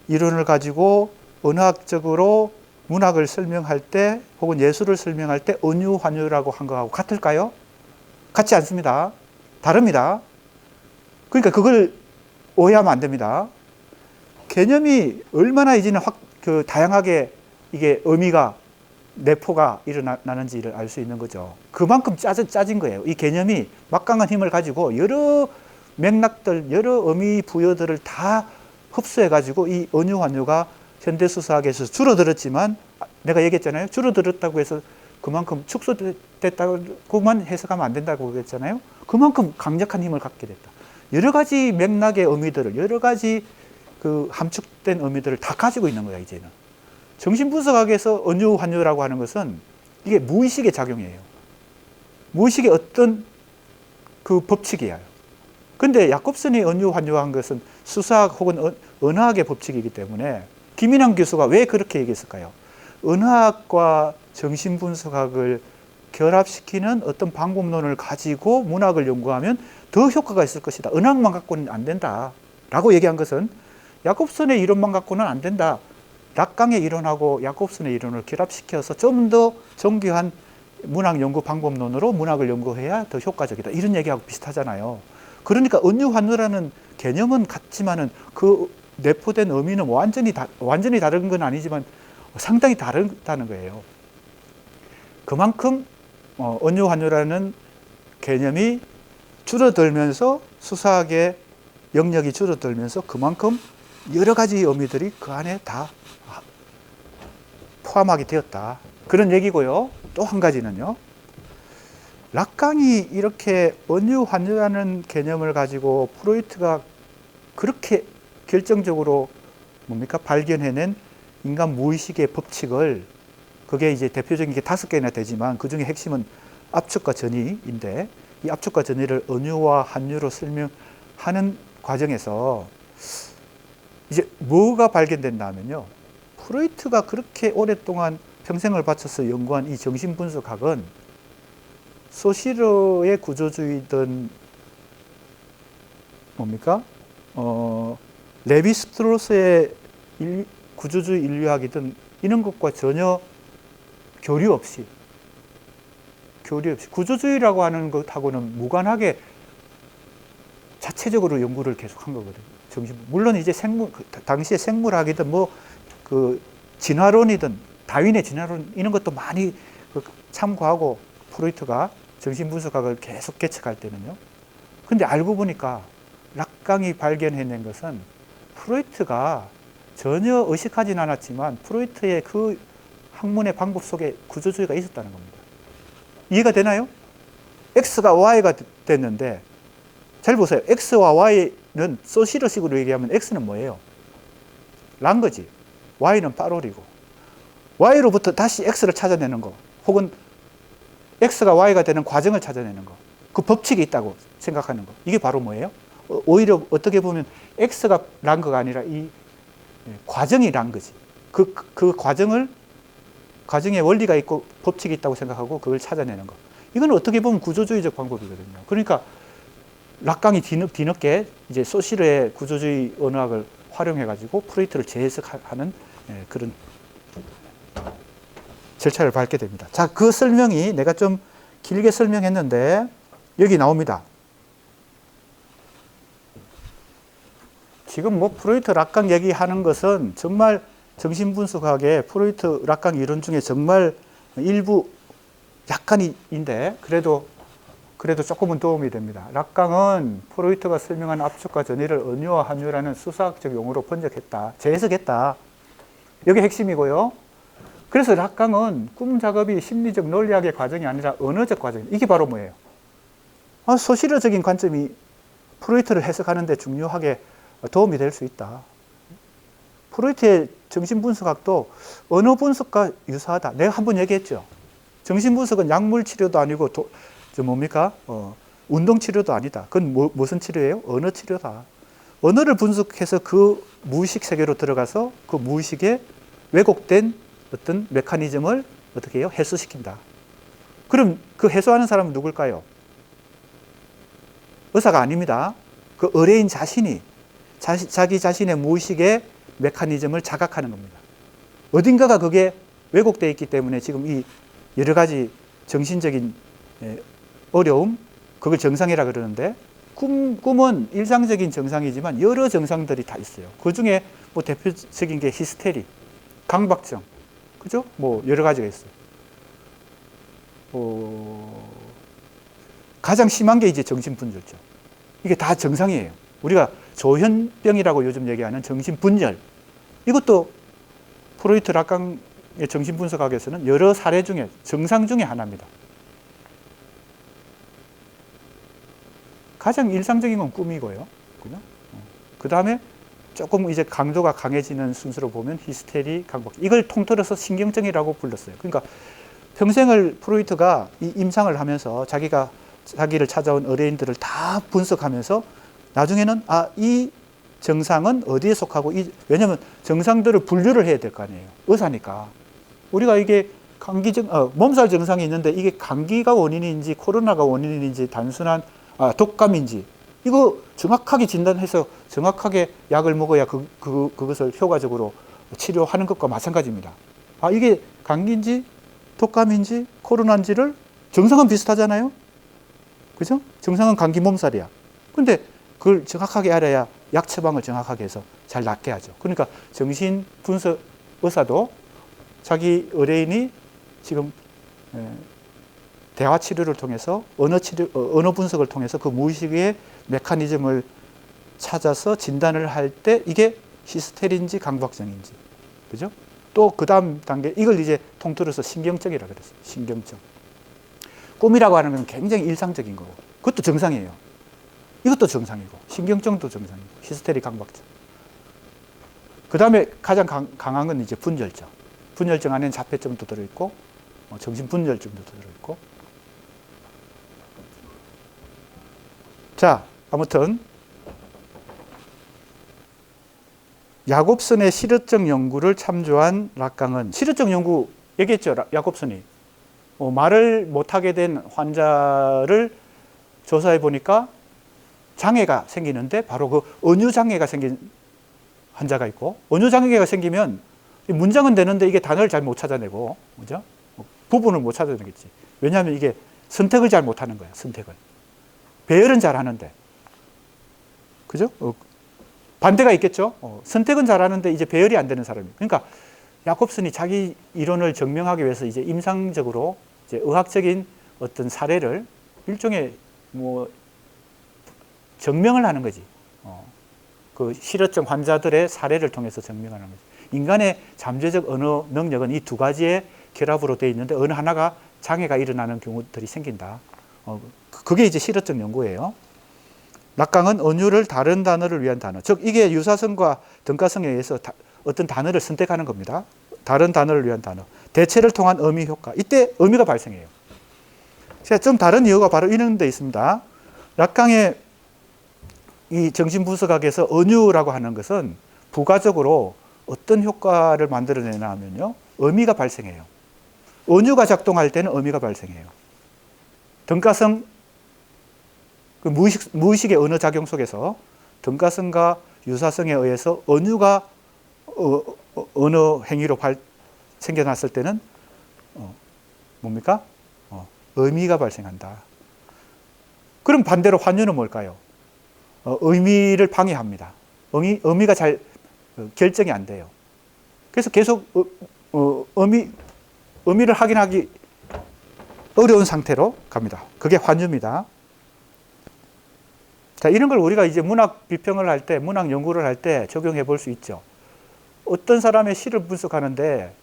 이론을 가지고 언어학적으로 문학을 설명할 때 혹은 예술을 설명할 때 언유, 환유라고 한 거하고 같을까요? 같지 않습니다. 다릅니다. 그러니까 그걸 오해하면 안 됩니다. 개념이 얼마나 이제는 다양하게 이게 의미가, 내포가 일어나는지를 알 수 있는 거죠. 그만큼 짜진 거예요. 이 개념이 막강한 힘을 가지고 여러 맥락들, 여러 의미 부여들을 다 흡수해가지고 이 언유, 환유가 현대수사학에서 줄어들었지만, 내가 얘기했잖아요. 줄어들었다고 해서 그만큼 축소됐다고만 해석하면 안 된다고 그랬잖아요. 그만큼 강력한 힘을 갖게 됐다. 여러 가지 맥락의 의미들을, 여러 가지 그 함축된 의미들을 다 가지고 있는 거야, 이제는. 정신분석학에서 언유, 환유라고 하는 것은 이게 무의식의 작용이에요. 무의식의 어떤 그 법칙이에요. 근데 야콥슨이 언유, 환유한 것은 수사학 혹은 언어학의 법칙이기 때문에 김인환 교수가 왜 그렇게 얘기했을까요? 언어학과 정신분석학을 결합시키는 어떤 방법론을 가지고 문학을 연구하면 더 효과가 있을 것이다. 언어학만 갖고는 안 된다. 라고 얘기한 것은 야콥슨의 이론만 갖고는 안 된다. 락강의 이론하고 야콥슨의 이론을 결합시켜서 좀 더 정교한 문학 연구 방법론으로 문학을 연구해야 더 효과적이다. 이런 얘기하고 비슷하잖아요. 그러니까 언유, 환유라는 개념은 같지만은 그 내포된 의미는 완전히 다른 건 아니지만 상당히 다르다는 거예요. 그만큼 언유, 환유라는 개념이 줄어들면서 수사학의 영역이 줄어들면서 그만큼 여러 가지 의미들이 그 안에 다 포함하게 되었다. 그런 얘기고요. 또 한 가지는요. 락강이 이렇게 언유, 환유라는 개념을 가지고 프로이트가 그렇게 결정적으로 발견해낸 인간 무의식의 법칙을, 그게 이제 대표적인 게 5개나 되지만 그 중에 핵심은 압축과 전이인데, 이 압축과 전이를 언유와 환유로 설명하는 과정에서 이제 뭐가 발견된다 하면요. 프로이트가 그렇게 오랫동안 평생을 바쳐서 연구한 이 정신분석학은 소시르의 구조주의든 레비스트로스의 구조주의 인류학이든 이런 것과 전혀 교류 없이 구조주의라고 하는 것하고는 무관하게 자체적으로 연구를 계속한 거거든요. 물론 이제 당시에 생물학이든 진화론이든 다윈의 진화론 이런 것도 많이 참고하고 프로이트가 정신분석학을 계속 개척할 때는요. 근데 알고 보니까 락강이 발견해낸 것은 프로이트가 전혀 의식하진 않았지만 프로이트의 그 학문의 방법 속에 구조주의가 있었다는 겁니다. 이해가 되나요? X가 Y가 됐는데, 잘 보세요. X와 Y는 소시르식으로 얘기하면 X는 뭐예요? 랑거지. Y는 파롤이고. Y로부터 다시 X를 찾아내는 거, 혹은 X가 Y가 되는 과정을 찾아내는 거, 그 법칙이 있다고 생각하는 거. 이게 바로 뭐예요? 오히려 어떻게 보면 X가 랑거가 아니라 이 과정이 랑거지. 그 과정에 원리가 있고 법칙이 있다고 생각하고 그걸 찾아내는 거. 이건 어떻게 보면 구조주의적 방법이거든요. 그러니까 락강이 뒤늦게 이제 소시르의 구조주의 언어학을 활용해가지고 프로이트를 재해석하는 그런 절차를 밟게 됩니다. 자, 그 설명이 내가 좀 길게 설명했는데 여기 나옵니다. 지금 프로이트 락강 얘기하는 것은 정말 정신분석학의 프로이트 락강 이론 중에 정말 일부 약간인데 그래도 조금은 도움이 됩니다. 락강은 프로이트가 설명한 압축과 전이를 언유와 환유라는 수사학적 용어로 번역했다, 재해석했다. 이게 핵심이고요. 그래서 락강은 꿈 작업이 심리적 논리학의 과정이 아니라 언어적 과정이에요. 이게 바로 뭐예요? 소시르적인 관점이 프로이트를 해석하는 데 중요하게 도움이 될 수 있다. 프로이트의 정신분석학도 언어 분석과 유사하다. 내가 한번 얘기했죠. 정신분석은 약물 치료도 아니고 운동 치료도 아니다. 그건 무슨 치료예요? 언어 치료다. 언어를 분석해서 그 무의식 세계로 들어가서 그 무의식의 왜곡된 어떤 메커니즘을 어떻게 해요? 해소시킨다. 그럼 그 해소하는 사람은 누굴까요? 의사가 아닙니다. 그 의뢰인 자신이 자기 자신의 무의식의 메커니즘을 자각하는 겁니다. 어딘가가 그게 왜곡되어 있기 때문에 지금 이 여러 가지 정신적인 어려움, 그걸 정상이라 그러는데, 꿈은 일상적인 정상이지만 여러 정상들이 다 있어요. 그 중에 뭐 대표적인 게 히스테리, 강박증, 그죠? 뭐 여러 가지가 있어요. 가장 심한 게 이제 정신분열증. 이게 다 정상이에요. 우리가 조현병이라고 요즘 얘기하는 정신분열. 이것도 프로이트 락강의 정신분석학에서는 여러 사례 중에 정상 중에 하나입니다. 가장 일상적인 건 꿈이고요. 그죠? 그 다음에 조금 이제 강도가 강해지는 순서로 보면 히스테리, 강박. 이걸 통틀어서 신경증이라고 불렀어요. 그러니까 평생을 프로이트가 이 임상을 하면서 자기를 찾아온 의뢰인들을 다 분석하면서 나중에는 이 정상은 어디에 속하고, 왜냐하면 정상들을 분류를 해야 될 거 아니에요. 의사니까. 우리가 이게 몸살 증상이 있는데 이게 감기가 원인인지 코로나가 원인인지 단순한 독감인지 이거 정확하게 진단해서 정확하게 약을 먹어야 그것을 효과적으로 치료하는 것과 마찬가지입니다. 이게 감기인지 독감인지 코로나인지를 정상은 비슷하잖아요. 그죠? 정상은 감기 몸살이야. 근데 그걸 정확하게 알아야 약 처방을 정확하게 해서 잘 낫게 하죠. 그러니까 정신분석 의사도 자기 의뢰인이 지금 대화 치료를 통해서 언어 분석을 통해서 그 무의식의 메커니즘을 찾아서 진단을 할 때 이게 히스테리인지 강박증인지, 그죠? 또 그 다음 단계, 이걸 이제 통틀어서 신경증이라고 그랬어요. 신경증. 꿈이라고 하는 건 굉장히 일상적인 거고, 그것도 정상이에요. 이것도 정상이고, 신경증도 정상이고, 히스테리, 강박증. 그 다음에 가장 강한 건 이제 분열증. 분열증 안에는 자폐증도 들어있고, 정신분열증도 들어있고. 자, 아무튼 야곱슨의 실효적 연구를 참조한 락강은, 실효적 연구 얘기했죠, 야곱슨이. 말을 못하게 된 환자를 조사해 보니까 장애가 생기는데 바로 그 언유 장애가 생긴 환자가 있고, 언유 장애가 생기면 문장은 되는데 이게 단어를 잘 못 찾아내고, 그죠? 부분을 못 찾아내겠지. 왜냐하면 이게 선택을 잘 못하는 거야, 선택을. 배열은 잘 하는데, 그죠? 반대가 있겠죠. 선택은 잘 하는데 이제 배열이 안 되는 사람이. 그러니까 야콥슨이 자기 이론을 증명하기 위해서 이제 임상적으로 이제 의학적인 어떤 사례를 일종의 뭐 증명을 하는 거지. 그 실효증 환자들의 사례를 통해서 증명하는 거지. 인간의 잠재적 언어 능력은 이 두 가지의 결합으로 되어 있는데 어느 하나가 장애가 일어나는 경우들이 생긴다. 그게 이제 실효적 연구예요. 락강은 언유를 다른 단어를 위한 단어, 즉 이게 유사성과 등가성에 의해서 어떤 단어를 선택하는 겁니다. 다른 단어를 위한 단어, 대체를 통한 의미 효과, 이때 의미가 발생해요. 제가 좀 다른 이유가 바로 이런 데 있습니다. 락강의 이 정신분석학에서 언유라고 하는 것은 부가적으로 어떤 효과를 만들어내냐 하면요, 의미가 발생해요. 언유가 작동할 때는 의미가 발생해요. 등가성, 그 무의식의 언어 작용 속에서 등가성과 유사성에 의해서 언유가 언어 행위로 생겨났을 때는 뭡니까? 의미가 발생한다. 그럼 반대로 환유는 뭘까요? 의미를 방해합니다. 의미가 잘 결정이 안 돼요. 그래서 계속 의미를 확인하기 어려운 상태로 갑니다. 그게 환유입니다. 자, 이런 걸 우리가 이제 문학 비평을 할 때, 문학 연구를 할 때 적용해 볼 수 있죠. 어떤 사람의 시를 분석하는데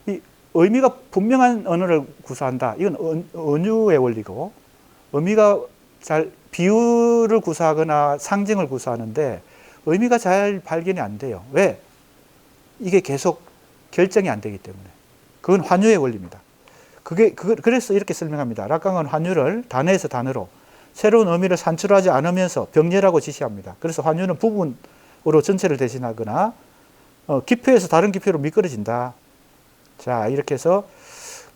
이 의미가 분명한 언어를 구사한다. 이건 언유의 원리고, 의미가 잘 비유를 구사하거나 상징을 구사하는데 의미가 잘 발견이 안 돼요. 왜? 이게 계속 결정이 안 되기 때문에. 그건 환유의 원리입니다. 그래서 이렇게 설명합니다. 락강은 환유를 단어에서 단어로 새로운 의미를 산출하지 않으면서 병렬하고 지시합니다. 그래서 환유는 부분으로 전체를 대신하거나 기표에서 다른 기표로 미끄러진다. 자, 이렇게 해서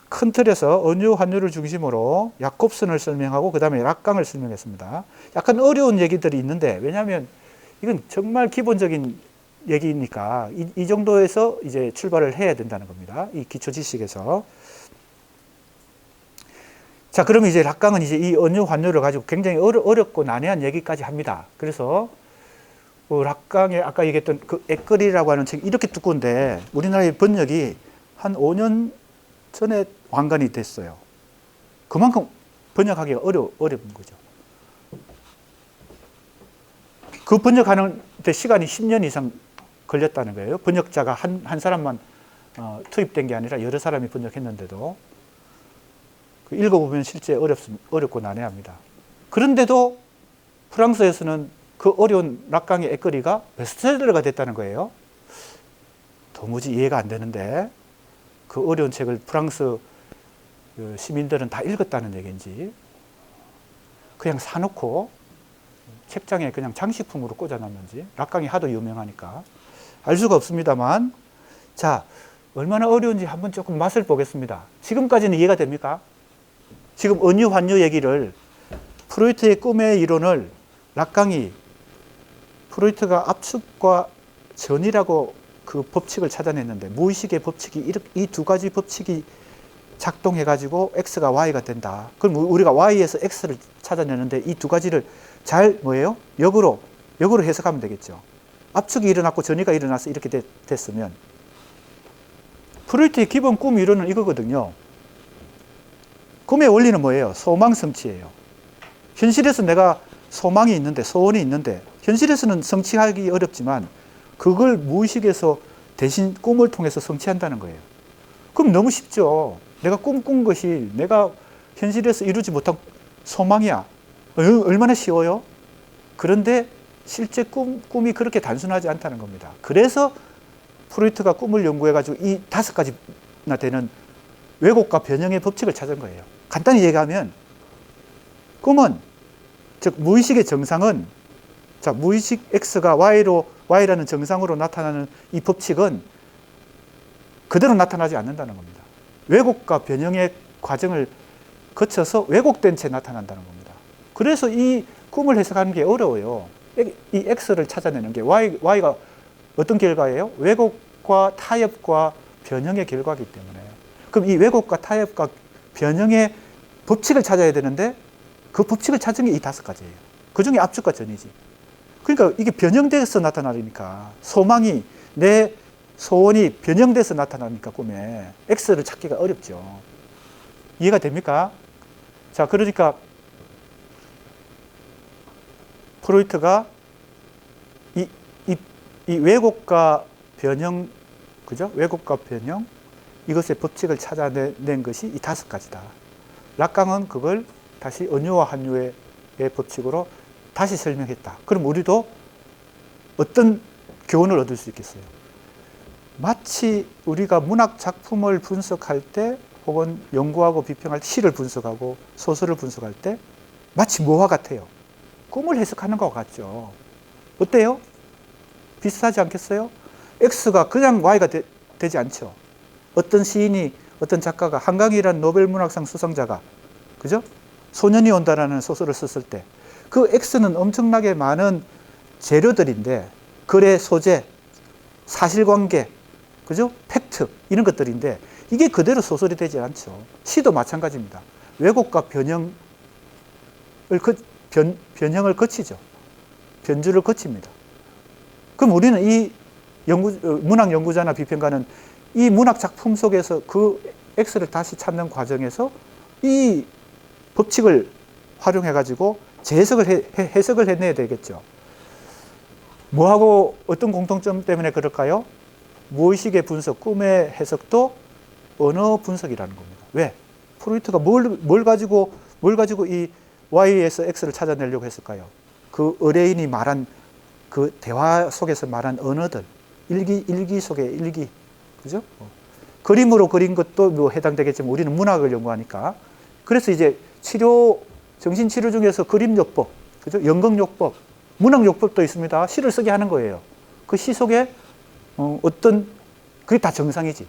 큰 틀에서 은유, 환유를 중심으로 야콥슨을 설명하고 그 다음에 락강을 설명했습니다. 약간 어려운 얘기들이 있는데 왜냐하면 이건 정말 기본적인 얘기니까 이 정도에서 이제 출발을 해야 된다는 겁니다. 이 기초 지식에서. 자, 그러면 이제 락강은 이제 이 은유, 환유를 가지고 굉장히 어렵고 난해한 얘기까지 합니다. 그래서 락강에 아까 얘기했던 그 액거리라고 하는 책이 이렇게 두꺼운데 우리나라의 번역이 한 5년 전에 완간이 됐어요. 그만큼 번역하기가 어려운 거죠. 그 번역하는 데 시간이 10년 이상 걸렸다는 거예요. 번역자가 한 사람만 투입된 게 아니라 여러 사람이 번역했는데도 읽어보면 실제 어렵고 난해합니다. 그런데도 프랑스에서는 그 어려운 락강의 액거리가 베스트셀러가 됐다는 거예요. 도무지 이해가 안 되는데 그 어려운 책을 프랑스 시민들은 다 읽었다는 얘기인지 그냥 사놓고 책장에 그냥 장식품으로 꽂아놨는지 락강이 하도 유명하니까 알 수가 없습니다만 자, 얼마나 어려운지 한번 조금 맛을 보겠습니다. 지금까지는 이해가 됩니까? 지금 은유, 환유 얘기를 프로이트의 꿈의 이론을 락강이 프로이트가 압축과 전이라고 그 법칙을 찾아냈는데 무의식의 법칙이 이 두 가지 법칙이 작동해가지고 X가 Y가 된다. 그럼 우리가 Y에서 X를 찾아내는데 이 두 가지를 잘 뭐예요? 역으로 해석하면 되겠죠. 압축이 일어났고 전이가 일어나서 이렇게 됐으면 프로이트의 기본 꿈 이론은 이거거든요. 꿈의 원리는 뭐예요? 소망 성취예요. 현실에서 내가 소망이 있는데 소원이 있는데 현실에서는 성취하기 어렵지만 그걸 무의식에서 대신 꿈을 통해서 성취한다는 거예요. 그럼 너무 쉽죠. 내가 꿈꾼 것이 내가 현실에서 이루지 못한 소망이야. 얼마나 쉬워요? 그런데 실제 꿈이 그렇게 단순하지 않다는 겁니다. 그래서 프로이트가 꿈을 연구해가지고 이 5가지나 되는 왜곡과 변형의 법칙을 찾은 거예요. 간단히 얘기하면 꿈은, 즉 무의식의 정상은, 자, 무의식 X가 Y라는 정상으로 나타나는 이 법칙은 그대로 나타나지 않는다는 겁니다. 왜곡과 변형의 과정을 거쳐서 왜곡된 채 나타난다는 겁니다. 그래서 이 꿈을 해석하는 게 어려워요. 이 X를 찾아내는 게 Y가 어떤 결과예요? 왜곡과 타협과 변형의 결과이기 때문에. 그럼 이 왜곡과 타협과 변형의 법칙을 찾아야 되는데 그 법칙을 찾은 게 이 5가지예요. 그 중에 압축과 전이지. 그러니까 이게 변형돼서 나타나니까 소망이, 내 소원이 변형돼서 나타나니까 꿈에 X를 찾기가 어렵죠. 이해가 됩니까? 자, 그러니까 프로이트가 이 왜곡과 변형, 그죠? 왜곡과 변형, 이것의 법칙을 찾아낸 것이 이 5가지다. 락강은 그걸 다시 은유와 환유의 법칙으로 다시 설명했다. 그럼 우리도 어떤 교훈을 얻을 수 있겠어요? 마치 우리가 문학 작품을 분석할 때 혹은 연구하고 비평할 때, 시를 분석하고 소설을 분석할 때 마치 뭐와 같아요? 꿈을 해석하는 것 같죠. 어때요? 비슷하지 않겠어요? X가 그냥 Y가 되지 않죠. 어떤 시인이, 어떤 작가가, 한강이라는 노벨문학상 수상자가, 그죠? 소년이 온다라는 소설을 썼을 때 그 X는 엄청나게 많은 재료들인데, 글의 소재, 사실관계, 그죠? 팩트, 이런 것들인데 이게 그대로 소설이 되지 않죠. 시도 마찬가지입니다. 왜곡과 변형을 거치죠. 변주를 거칩니다. 그럼 우리는 이 문학 연구자나 비평가는 이 문학 작품 속에서 그 X를 다시 찾는 과정에서 이 법칙을 활용해가지고 해석을 해내야 되겠죠. 뭐하고 어떤 공통점 때문에 그럴까요? 무의식의 분석, 꿈의 해석도 언어 분석이라는 겁니다. 왜? 프로이트가 뭘 가지고 이 Y에서 X를 찾아내려고 했을까요? 그 의뢰인이 말한 그 대화 속에서 말한 언어들, 일기 속의 일기, 그죠? 그림으로 그린 것도 뭐 해당되겠지만 우리는 문학을 연구하니까. 그래서 이제 정신치료 중에서 그림요법, 그죠? 연극요법, 문학요법도 있습니다. 시를 쓰게 하는 거예요. 그 시 속에 그게 다 정상이지.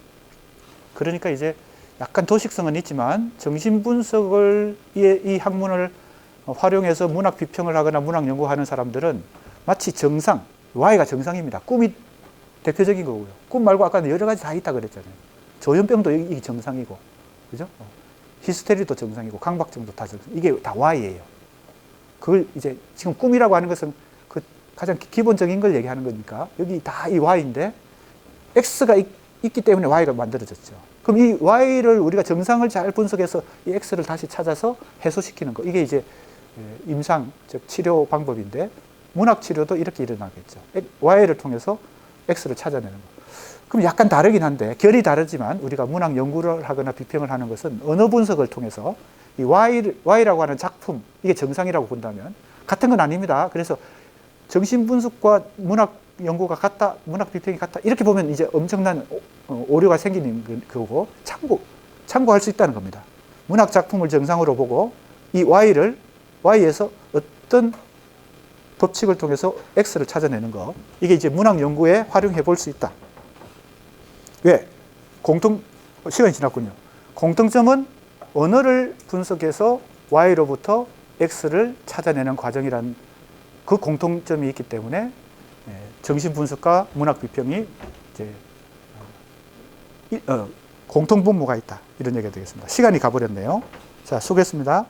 그러니까 이제 약간 도식성은 있지만 정신분석을 이 학문을 활용해서 문학 비평을 하거나 문학 연구하는 사람들은 마치 정상, Y가 정상입니다. 꿈이 대표적인 거고요. 꿈 말고 아까 여러 가지 다 있다 그랬잖아요. 조현병도 이게 정상이고, 그죠? 히스테리도 정상이고, 강박증도 다 정상. 이게 다 Y예요. 그걸 이제 지금 꿈이라고 하는 것은 그 가장 기본적인 걸 얘기하는 거니까 여기 다 이 Y인데 X가 있기 때문에 Y가 만들어졌죠. 그럼 이 Y를 우리가 정상을 잘 분석해서 이 X를 다시 찾아서 해소시키는 거. 이게 이제 임상, 즉 치료 방법인데 문학 치료도 이렇게 일어나겠죠. Y를 통해서 X를 찾아내는 거. 그럼 약간 다르긴 한데 결이 다르지만 우리가 문학 연구를 하거나 비평을 하는 것은 언어 분석을 통해서 이 Y라고 하는 작품, 이게 정상이라고 본다면 같은 건 아닙니다. 그래서 정신분석과 문학 연구가 같다, 문학 비평이 같다, 이렇게 보면 이제 엄청난 오류가 생기는 거고, 참고할 수 있다는 겁니다. 문학 작품을 정상으로 보고, 이 Y에서 어떤 법칙을 통해서 X를 찾아내는 거, 이게 이제 문학 연구에 활용해 볼 수 있다. 왜? 시간이 지났군요. 공통점은 언어를 분석해서 Y로부터 X를 찾아내는 과정이란 그 공통점이 있기 때문에 정신분석과 문학 비평이 이제 공통분모가 있다. 이런 얘기가 되겠습니다. 시간이 가버렸네요. 자, 수고했습니다.